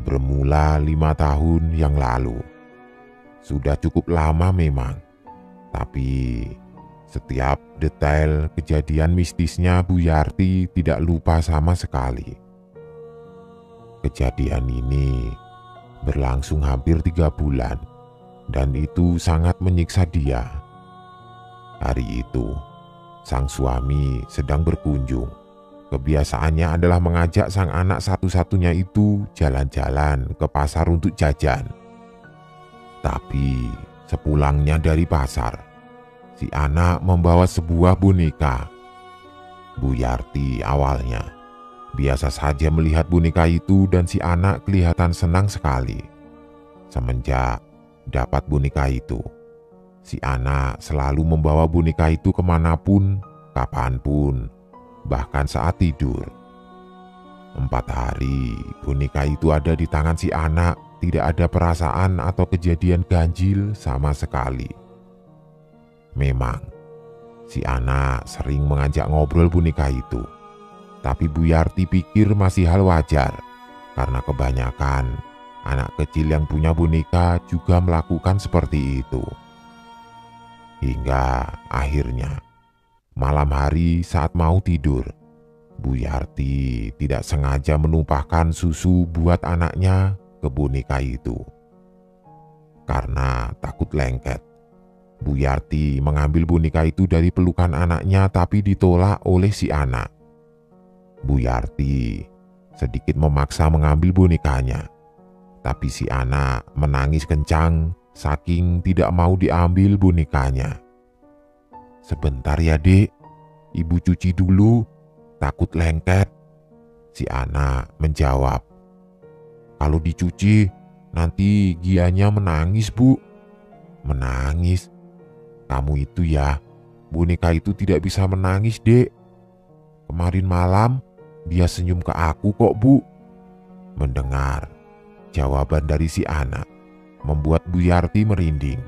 S1: bermula 5 tahun yang lalu. Sudah cukup lama memang, tapi setiap detail kejadian mistisnya Bu Yarti tidak lupa sama sekali. Kejadian ini berlangsung hampir 3 bulan dan itu sangat menyiksa dia. Hari itu, sang suami sedang berkunjung. Kebiasaannya adalah mengajak sang anak satu-satunya itu jalan-jalan ke pasar untuk jajan. Tapi sepulangnya dari pasar, si anak membawa sebuah boneka. Bu Yarti awalnya biasa saja melihat boneka itu dan si anak kelihatan senang sekali. Semenjak dapat boneka itu, si anak selalu membawa boneka itu kemanapun, kapanpun, bahkan saat tidur. 4 hari boneka itu ada di tangan si anak, tidak ada perasaan atau kejadian ganjil sama sekali. Memang, si anak sering mengajak ngobrol boneka itu. Tapi Bu Yarti pikir masih hal wajar, karena kebanyakan anak kecil yang punya boneka juga melakukan seperti itu. Hingga akhirnya, malam hari saat mau tidur, Bu Yarti tidak sengaja menumpahkan susu buat anaknya ke boneka itu. Karena takut lengket, Bu Yarti mengambil boneka itu dari pelukan anaknya tapi ditolak oleh si anak. Bu Yarti sedikit memaksa mengambil bonekanya, tapi si anak menangis kencang saking tidak mau diambil bonekanya. "Sebentar ya dek, ibu cuci dulu, takut lengket," si anak menjawab. "Kalau dicuci nanti Gianya menangis bu." "Menangis? Kamu itu ya, boneka itu tidak bisa menangis dek. Kemarin malam dia senyum ke aku kok bu." Mendengar jawaban dari si anak membuat Bu Yarti merinding.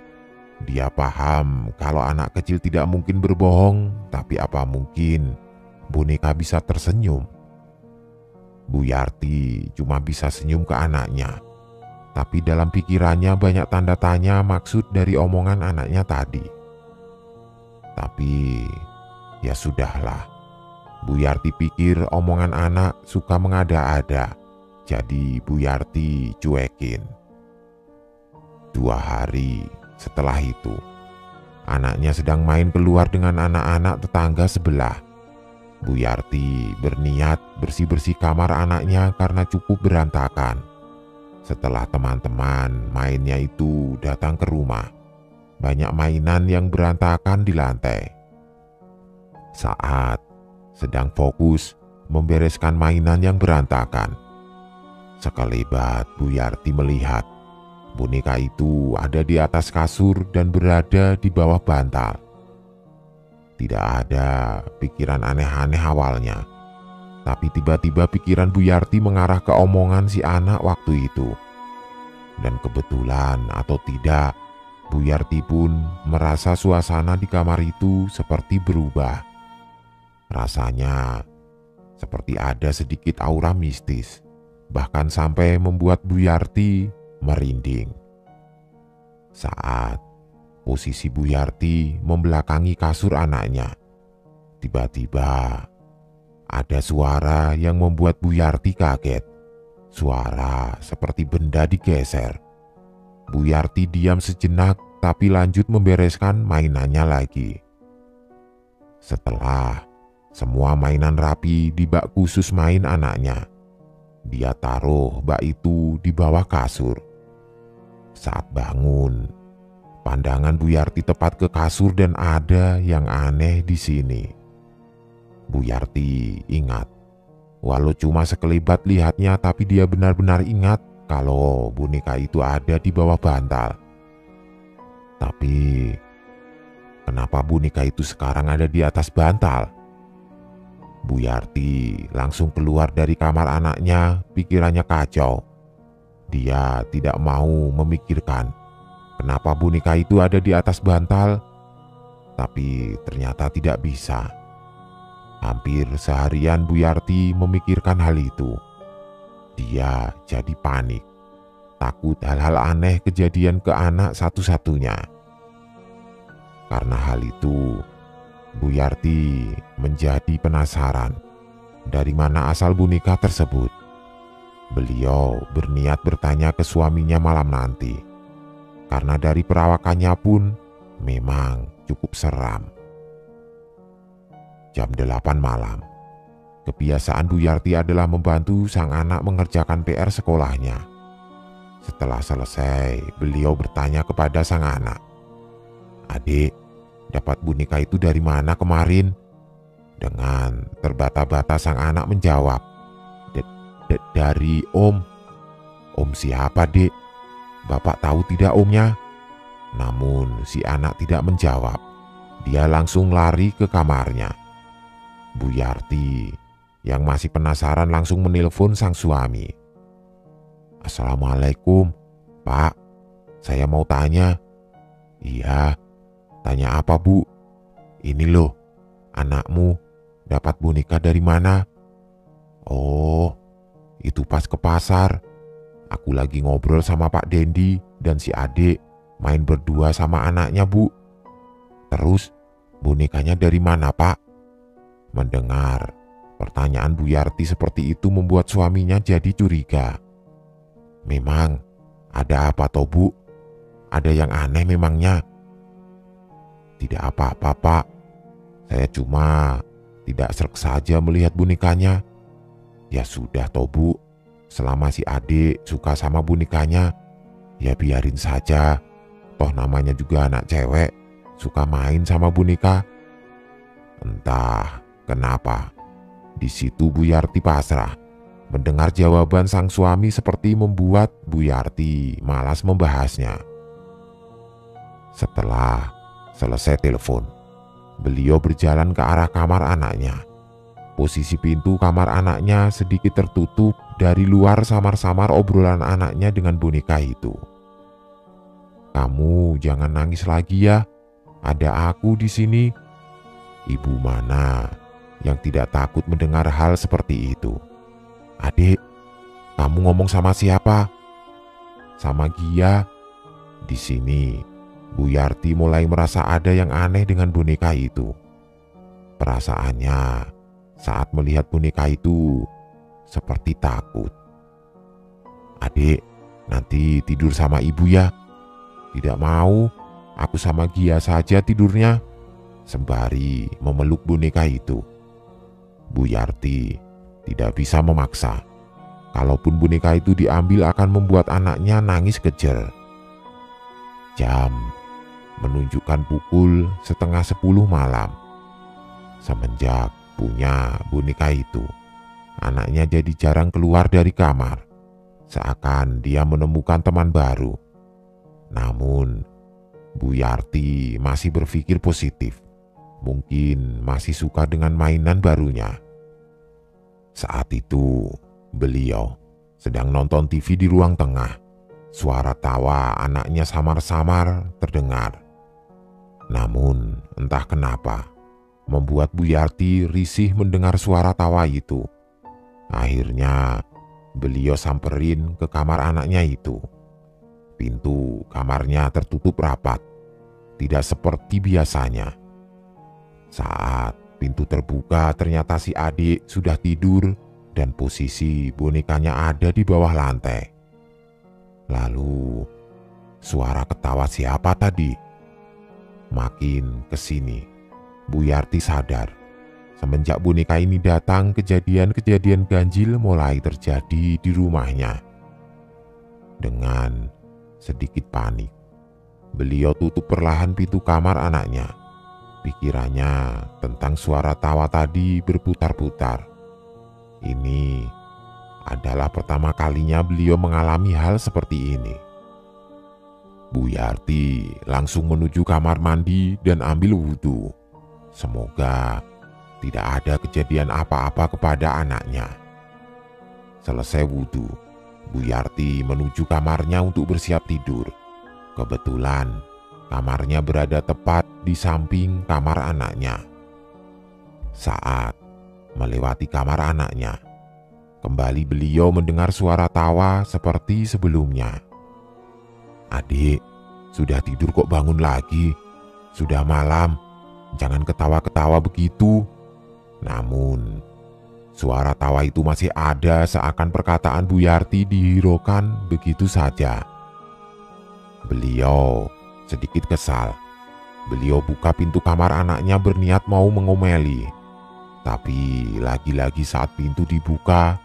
S1: Dia paham kalau anak kecil tidak mungkin berbohong, tapi apa mungkin boneka bisa tersenyum? Bu Yarti cuma bisa senyum ke anaknya, tapi dalam pikirannya banyak tanda tanya maksud dari omongan anaknya tadi. Tapi ya sudahlah, Bu Yarti pikir omongan anak suka mengada-ada, jadi Bu Yarti cuekin. 2 hari setelah itu, anaknya sedang main keluar dengan anak-anak tetangga sebelah. Bu Yarti berniat bersih-bersih kamar anaknya karena cukup berantakan. Setelah teman-teman mainnya itu datang ke rumah, banyak mainan yang berantakan di lantai. Saat sedang fokus membereskan mainan yang berantakan, sekelebat Bu Yarti melihat boneka itu ada di atas kasur dan berada di bawah bantal. Tidak ada pikiran aneh-aneh awalnya, tapi tiba-tiba pikiran Bu Yarti mengarah ke omongan si anak waktu itu. Dan kebetulan atau tidak, Bu Yarti pun merasa suasana di kamar itu seperti berubah. Rasanya seperti ada sedikit aura mistis, bahkan sampai membuat Bu Yarti merinding. Saat posisi Bu Yarti membelakangi kasur anaknya, tiba-tiba ada suara yang membuat Bu Yarti kaget. Suara seperti benda digeser. Bu Yarti diam sejenak tapi lanjut membereskan mainannya lagi. Setelah semua mainan rapi di bak khusus main anaknya, dia taruh bak itu di bawah kasur. Saat bangun, pandangan Bu Yarti tepat ke kasur dan ada yang aneh di sini. Bu Yarti ingat, walau cuma sekelibat lihatnya, tapi dia benar-benar ingat kalau boneka itu ada di bawah bantal. Tapi kenapa boneka itu sekarang ada di atas bantal? Bu Yarti langsung keluar dari kamar anaknya, pikirannya kacau. Dia tidak mau memikirkan kenapa boneka itu ada di atas bantal, tapi ternyata tidak bisa. Hampir seharian Bu Yarti memikirkan hal itu. Dia jadi panik, takut hal-hal aneh kejadian ke anak satu-satunya. Karena hal itu, Bu Yarti menjadi penasaran dari mana asal boneka tersebut. Beliau berniat bertanya ke suaminya malam nanti, karena dari perawakannya pun memang cukup seram. Jam 8 malam. Kebiasaan Bu Yarti adalah membantu sang anak mengerjakan PR sekolahnya. Setelah selesai, beliau bertanya kepada sang anak, "Adik, dapat boneka itu dari mana kemarin?" Dengan terbata-bata sang anak menjawab, Dari Om." "Om siapa, Dek? Bapak tahu tidak omnya?" Namun si anak tidak menjawab. Dia langsung lari ke kamarnya. Bu Yarti yang masih penasaran langsung menelpon sang suami. "Assalamualaikum, Pak. Saya mau tanya." "Iya, tanya apa Bu?" "Ini loh, anakmu dapat boneka dari mana?" "Oh, itu pas ke pasar. Aku lagi ngobrol sama Pak Dendi dan si adik, main berdua sama anaknya Bu." "Terus bonekanya dari mana Pak?" Mendengar pertanyaan Bu Yarti seperti itu membuat suaminya jadi curiga. "Memang ada apa toh Bu? Ada yang aneh memangnya?" "Tidak apa-apa Pak. Saya cuma tidak srek saja melihat bonekanya. Ya sudah toh Bu, selama si adik suka sama bonekanya, ya biarin saja. Toh namanya juga anak cewek, suka main sama boneka. Entah kenapa, di situ Bu Yarti pasrah. Mendengar jawaban sang suami seperti membuat Bu Yarti malas membahasnya. Setelah selesai telepon, beliau berjalan ke arah kamar anaknya. Posisi pintu kamar anaknya sedikit tertutup, dari luar samar-samar obrolan anaknya dengan boneka itu. "Kamu jangan nangis lagi ya, ada aku di sini." Ibu mana yang tidak takut mendengar hal seperti itu? "Adik, kamu ngomong sama siapa?" "Sama Gia." Di sini Bu Yarti mulai merasa ada yang aneh dengan boneka itu. Perasaannya saat melihat boneka itu seperti takut. "Adik, nanti tidur sama ibu ya." "Tidak mau, aku sama Gia saja tidurnya," sembari memeluk boneka itu. Bu Yarti tidak bisa memaksa. Kalaupun boneka itu diambil akan membuat anaknya nangis kejer. Jam menunjukkan pukul 9:30 malam. Semenjak punya boneka itu, anaknya jadi jarang keluar dari kamar, seakan dia menemukan teman baru. Namun Bu Yarti masih berpikir positif. Mungkin masih suka dengan mainan barunya. Saat itu beliau sedang nonton TV di ruang tengah. Suara tawa anaknya samar-samar terdengar. Namun entah kenapa membuat Bu Yarti risih mendengar suara tawa itu. Akhirnya beliau samperin ke kamar anaknya itu. Pintu kamarnya tertutup rapat, tidak seperti biasanya. Saat pintu terbuka, ternyata si adik sudah tidur dan posisi bonekanya ada di bawah lantai. Lalu, suara ketawa siapa tadi? Makin kesini, Bu Yarti sadar. Semenjak boneka ini datang, kejadian-kejadian ganjil mulai terjadi di rumahnya. Dengan sedikit panik, beliau tutup perlahan pintu kamar anaknya. Pikirannya tentang suara tawa tadi berputar-putar. Ini adalah pertama kalinya beliau mengalami hal seperti ini. Bu Yarti langsung menuju kamar mandi dan ambil wudhu. Semoga tidak ada kejadian apa-apa kepada anaknya. Selesai wudhu, Bu Yarti menuju kamarnya untuk bersiap tidur. Kebetulan kamarnya berada tepat di samping kamar anaknya. Saat melewati kamar anaknya, kembali beliau mendengar suara tawa seperti sebelumnya. "Adik, sudah tidur kok bangun lagi? Sudah malam, jangan ketawa-ketawa begitu." Namun, suara tawa itu masih ada, seakan perkataan Bu Yarti dihiraukan begitu saja. Beliau sedikit kesal. Beliau buka pintu kamar anaknya berniat mau mengomeli. Tapi lagi-lagi saat pintu dibuka,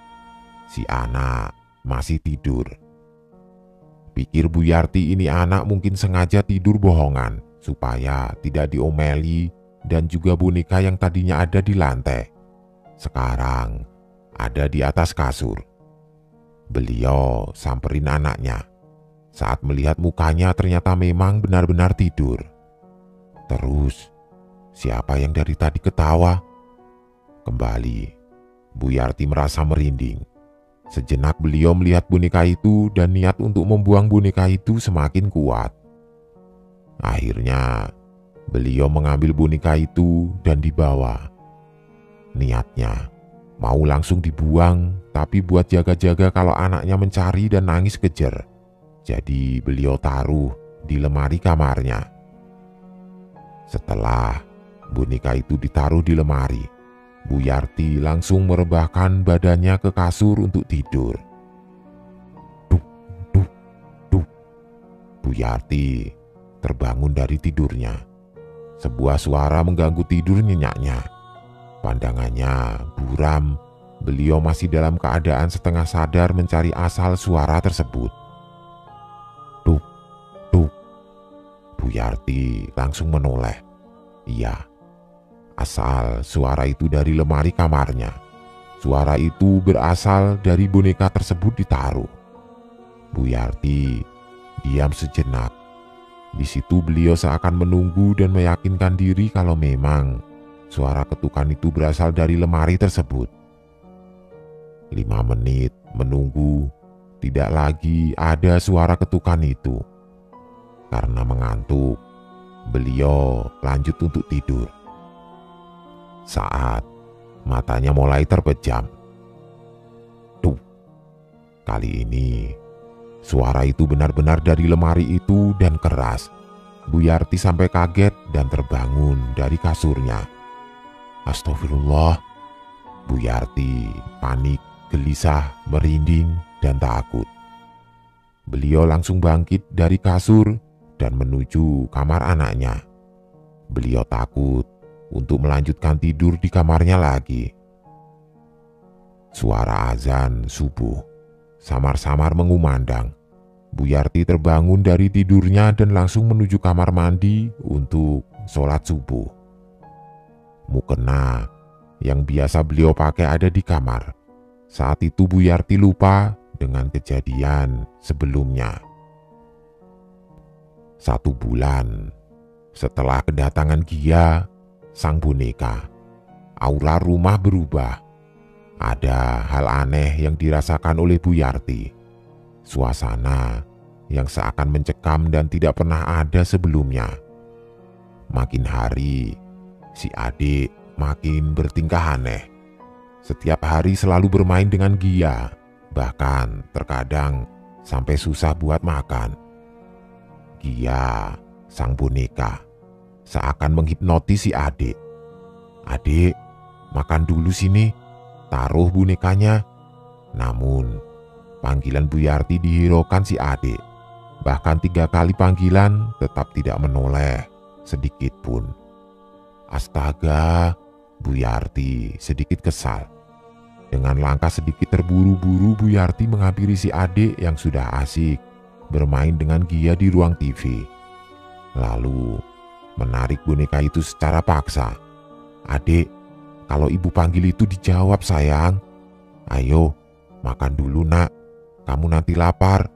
S1: si anak masih tidur. Pikir Bu Yarti ini anak mungkin sengaja tidur bohongan supaya tidak diomeli, dan juga boneka yang tadinya ada di lantai sekarang ada di atas kasur. Beliau samperin anaknya. Saat melihat mukanya ternyata memang benar-benar tidur. Terus, siapa yang dari tadi ketawa? Kembali, Bu Yarti merasa merinding. Sejenak beliau melihat boneka itu dan niat untuk membuang boneka itu semakin kuat. Akhirnya, beliau mengambil boneka itu dan dibawa. Niatnya mau langsung dibuang, tapi buat jaga-jaga kalau anaknya mencari dan nangis kejer. Jadi beliau taruh di lemari kamarnya. Setelah boneka itu ditaruh di lemari, Bu Yarti langsung merebahkan badannya ke kasur untuk tidur. Duk, duk, duk. Bu Yarti terbangun dari tidurnya. Sebuah suara mengganggu tidur nyenyaknya. Pandangannya buram Beliau masih dalam keadaan setengah sadar mencari asal suara tersebut. Tuk, tuk. Bu Yarti langsung menoleh. Iya, asal suara itu dari lemari kamarnya. Suara itu berasal dari boneka tersebut ditaruh. Bu Yarti diam sejenak. Di situ beliau seakan menunggu dan meyakinkan diri kalau memang suara ketukan itu berasal dari lemari tersebut. 5 menit menunggu, tidak lagi ada suara ketukan itu. Karena mengantuk, beliau lanjut untuk tidur. Saat matanya mulai terpejam. Tuh, kali ini suara itu benar-benar dari lemari itu dan keras. Bu Yarti sampai kaget dan terbangun dari kasurnya. Astagfirullah. Bu Yarti panik, gelisah, merinding, dan takut. Beliau langsung bangkit dari kasur dan menuju kamar anaknya. Beliau takut untuk melanjutkan tidur di kamarnya lagi. Suara azan subuh samar-samar mengumandang. Bu Yarti terbangun dari tidurnya dan langsung menuju kamar mandi untuk sholat subuh. Mukena yang biasa beliau pakai ada di kamar. Saat itu Bu Yarti lupa dengan kejadian sebelumnya. 1 bulan setelah kedatangan Gia, sang boneka, aura rumah berubah. Ada hal aneh yang dirasakan oleh Bu Yarti. Suasana yang seakan mencekam dan tidak pernah ada sebelumnya. Makin hari, si adik makin bertingkah aneh. Setiap hari selalu bermain dengan Gia, bahkan terkadang sampai susah buat makan. Gia, sang boneka, seakan menghipnotis si adik. Adik, makan dulu sini, taruh bonekanya. Namun, panggilan Bu Yarti dihiraukan si adik. Bahkan 3 kali panggilan tetap tidak menoleh sedikit pun. Astaga, Bu Yarti sedikit kesal. Dengan langkah sedikit terburu-buru, Bu Yarti menghampiri si adik yang sudah asik bermain dengan Gia di ruang TV. Lalu menarik boneka itu secara paksa. Adik, kalau ibu panggil itu dijawab sayang. Ayo, makan dulu nak, kamu nanti lapar.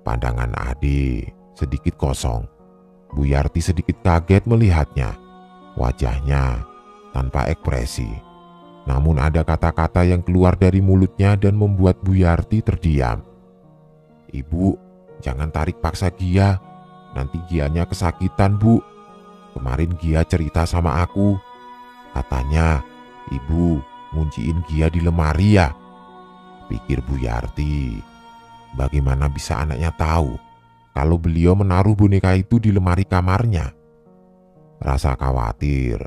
S1: Pandangan adik sedikit kosong. Bu Yarti sedikit kaget melihatnya. Wajahnya tanpa ekspresi. Namun ada kata-kata yang keluar dari mulutnya dan membuat Bu Yarti terdiam. Ibu, jangan tarik paksa Gia. Nanti Gianya kesakitan, Bu. Kemarin Gia cerita sama aku. Katanya, ibu ngunciin Gia di lemari ya. Pikir Bu Yarti, bagaimana bisa anaknya tahu kalau beliau menaruh boneka itu di lemari kamarnya? Rasa khawatir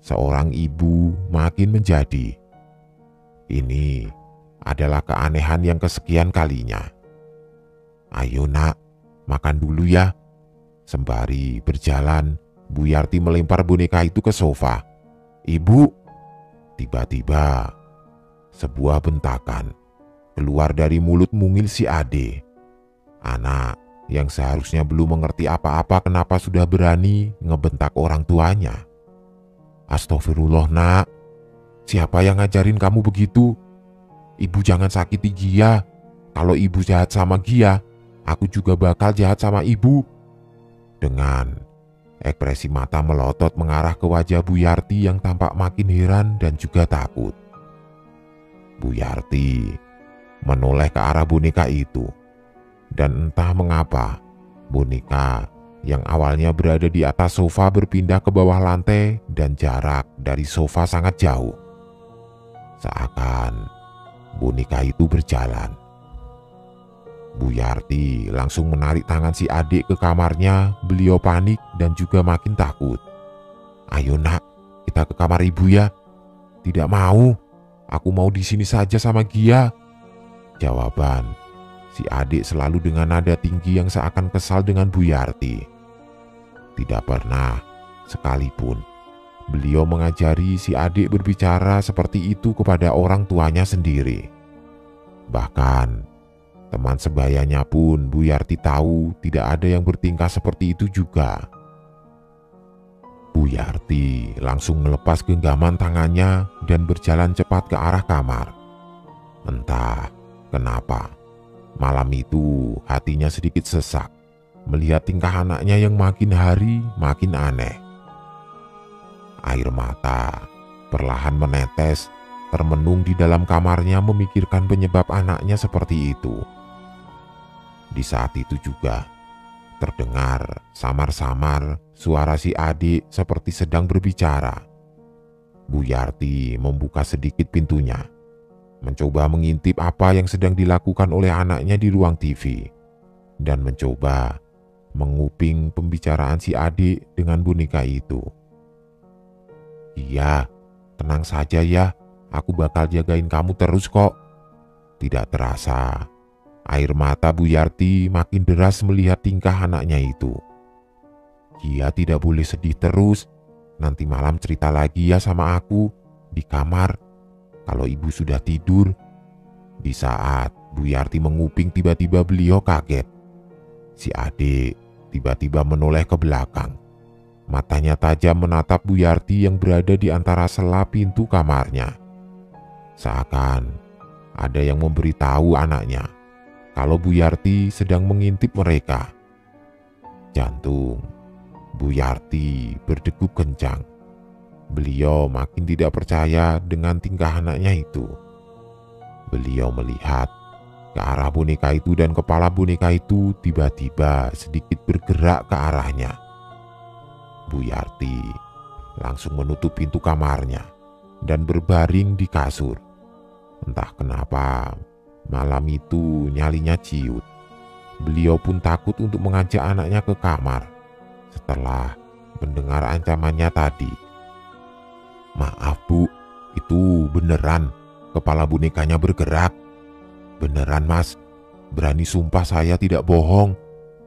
S1: seorang ibu makin menjadi. Ini adalah keanehan yang kesekian kalinya. Ayo nak, makan dulu ya. Sembari berjalan, Bu Yarti melempar boneka itu ke sofa. Ibu, tiba-tiba sebuah bentakan keluar dari mulut mungil si Ade. Anak yang seharusnya belum mengerti apa-apa kenapa sudah berani ngebentak orang tuanya. Astagfirullah nak, siapa yang ngajarin kamu begitu? Ibu jangan sakiti Gia. Kalau ibu jahat sama Gia, aku juga bakal jahat sama ibu. Dengan ekspresi mata melotot mengarah ke wajah Bu Yarti yang tampak makin heran dan juga takut. Bu Yarti menoleh ke arah boneka itu. Dan entah mengapa, boneka yang awalnya berada di atas sofa berpindah ke bawah lantai dan jarak dari sofa sangat jauh. Seakan boneka itu berjalan. Bu Yarti langsung menarik tangan si adik ke kamarnya. Beliau panik dan juga makin takut. Ayo nak, kita ke kamar ibu ya. Tidak mau, aku mau di sini saja sama Gia. Jawaban si adik selalu dengan nada tinggi yang seakan kesal dengan Bu Yarti. Tidak pernah sekalipun beliau mengajari si adik berbicara seperti itu kepada orang tuanya sendiri. Bahkan teman sebayanya pun Bu Yarti tahu tidak ada yang bertingkah seperti itu juga. Bu Yarti langsung melepas genggaman tangannya dan berjalan cepat ke arah kamar. Entah kenapa, malam itu hatinya sedikit sesak melihat tingkah anaknya yang makin hari makin aneh. Air mata perlahan menetes, termenung di dalam kamarnya memikirkan penyebab anaknya seperti itu. Di saat itu juga terdengar samar-samar suara si adik seperti sedang berbicara. Bu Yarti membuka sedikit pintunya, mencoba mengintip apa yang sedang dilakukan oleh anaknya di ruang TV, dan mencoba menguping pembicaraan si adik dengan boneka itu. "Iya, tenang saja ya, aku bakal jagain kamu terus kok." Tidak terasa, air mata Bu Yarti makin deras melihat tingkah anaknya itu. "Dia tidak boleh sedih terus. Nanti malam cerita lagi ya sama aku di kamar kalau ibu sudah tidur." Di saat Bu Yarti menguping, tiba-tiba beliau kaget. Si adik tiba-tiba menoleh ke belakang. Matanya tajam menatap Bu Yarti yang berada di antara sela pintu kamarnya. Seakan ada yang memberitahu anaknya kalau Bu Yarti sedang mengintip mereka. Jantung Bu Yarti berdegup kencang. Beliau makin tidak percaya dengan tingkah anaknya itu. Beliau melihat ke arah boneka itu dan kepala boneka itu tiba-tiba sedikit bergerak ke arahnya. Bu Yarti langsung menutup pintu kamarnya dan berbaring di kasur. Entah kenapa malam itu nyalinya ciut. Beliau pun takut untuk mengajak anaknya ke kamar setelah mendengar ancamannya tadi. "Maaf Bu, itu beneran kepala bonekanya bergerak." "Beneran Mas, berani sumpah saya tidak bohong,"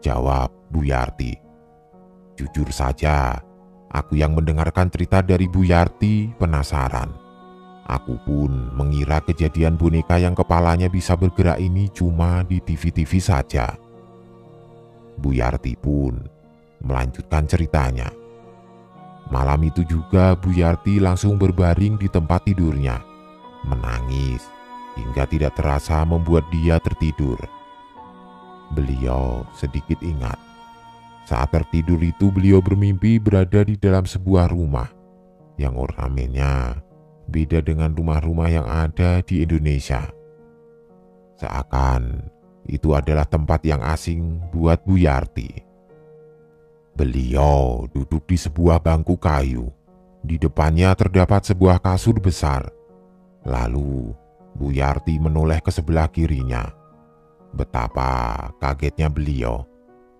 S1: jawab Bu Yarti. Jujur saja, aku yang mendengarkan cerita dari Bu Yarti penasaran. Aku pun mengira kejadian boneka yang kepalanya bisa bergerak ini cuma di TV-TV saja. Bu Yarti pun melanjutkan ceritanya. Malam itu juga Bu Yarti langsung berbaring di tempat tidurnya, menangis hingga tidak terasa membuat dia tertidur. Beliau sedikit ingat, saat tertidur itu beliau bermimpi berada di dalam sebuah rumah yang ornamennya beda dengan rumah-rumah yang ada di Indonesia. Seakan itu adalah tempat yang asing buat Bu Yarti. Beliau duduk di sebuah bangku kayu. Di depannya terdapat sebuah kasur besar. Lalu Bu Yarti menoleh ke sebelah kirinya. Betapa kagetnya beliau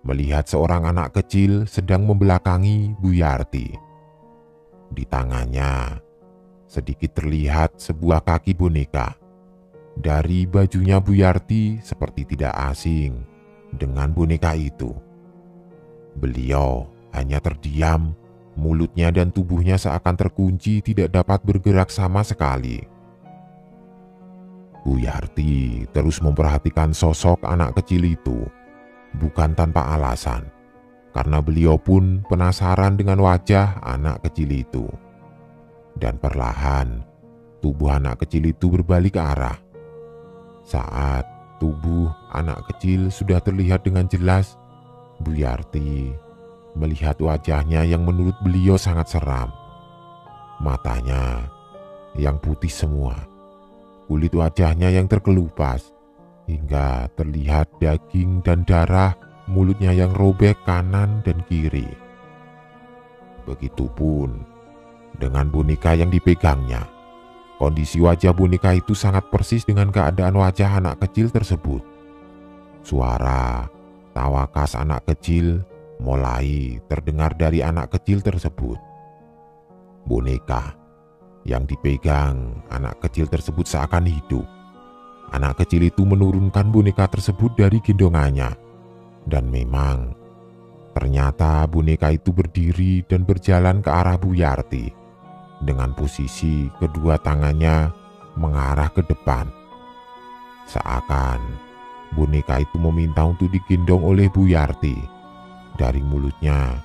S1: melihat seorang anak kecil sedang membelakangi Bu Yarti. Di tangannya sedikit terlihat sebuah kaki boneka. Dari bajunya Bu Yarti seperti tidak asing dengan boneka itu. Beliau hanya terdiam, mulutnya dan tubuhnya seakan terkunci tidak dapat bergerak sama sekali. Bu Yarti terus memperhatikan sosok anak kecil itu, bukan tanpa alasan, karena beliau pun penasaran dengan wajah anak kecil itu. Dan perlahan, tubuh anak kecil itu berbalik arah. Saat tubuh anak kecil sudah terlihat dengan jelas, Bu Yarti melihat wajahnya yang menurut beliau sangat seram. Matanya yang putih semua, kulit wajahnya yang terkelupas, hingga terlihat daging dan darah, mulutnya yang robek kanan dan kiri. Begitupun dengan boneka yang dipegangnya. Kondisi wajah boneka itu sangat persis dengan keadaan wajah anak kecil tersebut. Suara tawa khas anak kecil mulai terdengar dari anak kecil tersebut. Boneka yang dipegang anak kecil tersebut seakan hidup. Anak kecil itu menurunkan boneka tersebut dari gendongannya. Dan memang ternyata boneka itu berdiri dan berjalan ke arah Bu Yarti. dengan posisi kedua tangannya mengarah ke depan. Seakan boneka itu meminta untuk digendong oleh Bu Yarti. Dari mulutnya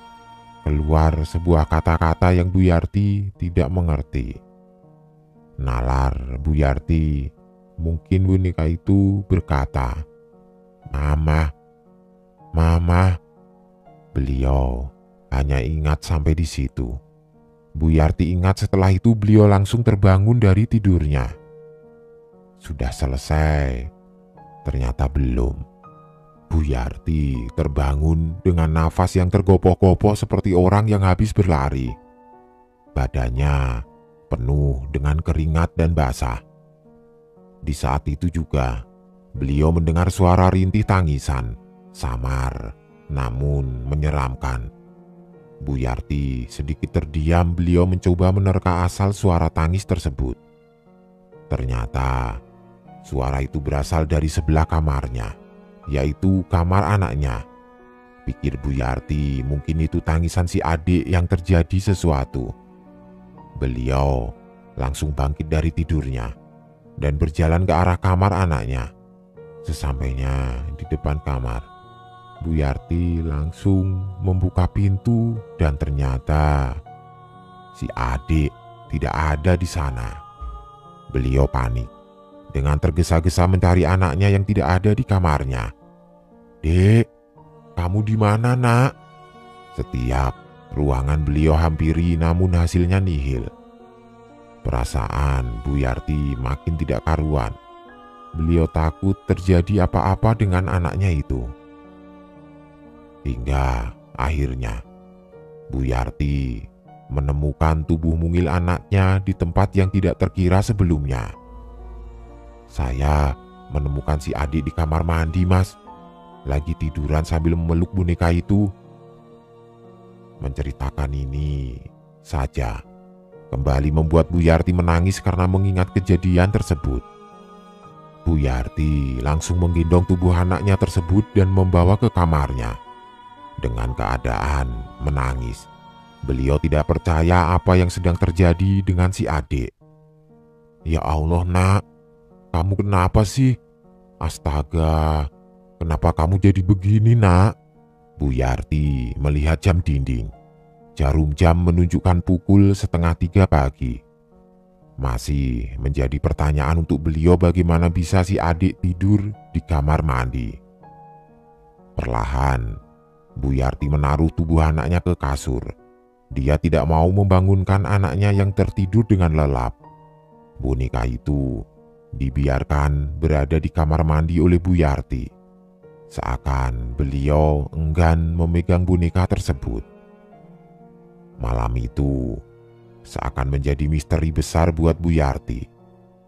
S1: keluar sebuah kata-kata yang Bu Yarti tidak mengerti. Nalar Bu Yarti, mungkin boneka itu berkata, "Mama, Mama." Beliau hanya ingat sampai di situ. Bu Yarti ingat setelah itu beliau langsung terbangun dari tidurnya. Sudah selesai? Ternyata belum. Bu Yarti terbangun dengan nafas yang tergopoh-gopoh seperti orang yang habis berlari. Badannya penuh dengan keringat dan basah. Di saat itu juga, beliau mendengar suara rintih tangisan, samar namun menyeramkan. Bu Yarti sedikit terdiam, beliau mencoba menerka asal suara tangis tersebut. Ternyata suara itu berasal dari sebelah kamarnya, yaitu kamar anaknya. Pikir Bu Yarti mungkin itu tangisan si adik yang terjadi sesuatu. Beliau langsung bangkit dari tidurnya dan berjalan ke arah kamar anaknya. Sesampainya di depan kamar, Bu Yarti langsung membuka pintu dan ternyata si adik tidak ada di sana. Beliau panik. Dengan tergesa-gesa mencari anaknya yang tidak ada di kamarnya. "Dek, kamu di mana, Nak?" Setiap ruangan beliau hampiri namun hasilnya nihil. Perasaan Bu Yarti makin tidak karuan. Beliau takut terjadi apa-apa dengan anaknya itu. Hingga akhirnya Bu Yarti menemukan tubuh mungil anaknya di tempat yang tidak terkira sebelumnya. "Saya menemukan si adik di kamar mandi, Mas. Lagi tiduran sambil memeluk boneka itu." Menceritakan ini saja kembali membuat Bu Yarti menangis karena mengingat kejadian tersebut. Bu Yarti langsung menggendong tubuh anaknya tersebut dan membawa ke kamarnya. Dengan keadaan menangis, beliau tidak percaya apa yang sedang terjadi dengan si adik. "Ya Allah, Nak. Kamu kenapa sih? Astaga, kenapa kamu jadi begini, Nak?" Bu Yarti melihat jam dinding. Jarum jam menunjukkan pukul 2:30 pagi. Masih menjadi pertanyaan untuk beliau bagaimana bisa si adik tidur di kamar mandi. Perlahan, Bu Yarti menaruh tubuh anaknya ke kasur. Dia tidak mau membangunkan anaknya yang tertidur dengan lelap. Boneka itu dibiarkan berada di kamar mandi oleh Bu Yarti. Seakan beliau enggan memegang boneka tersebut. Malam itu seakan menjadi misteri besar buat Bu Yarti.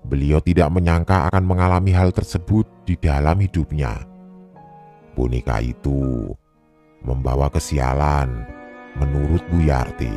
S1: Beliau tidak menyangka akan mengalami hal tersebut di dalam hidupnya. Boneka itu membawa kesialan menurut Bu Yarti.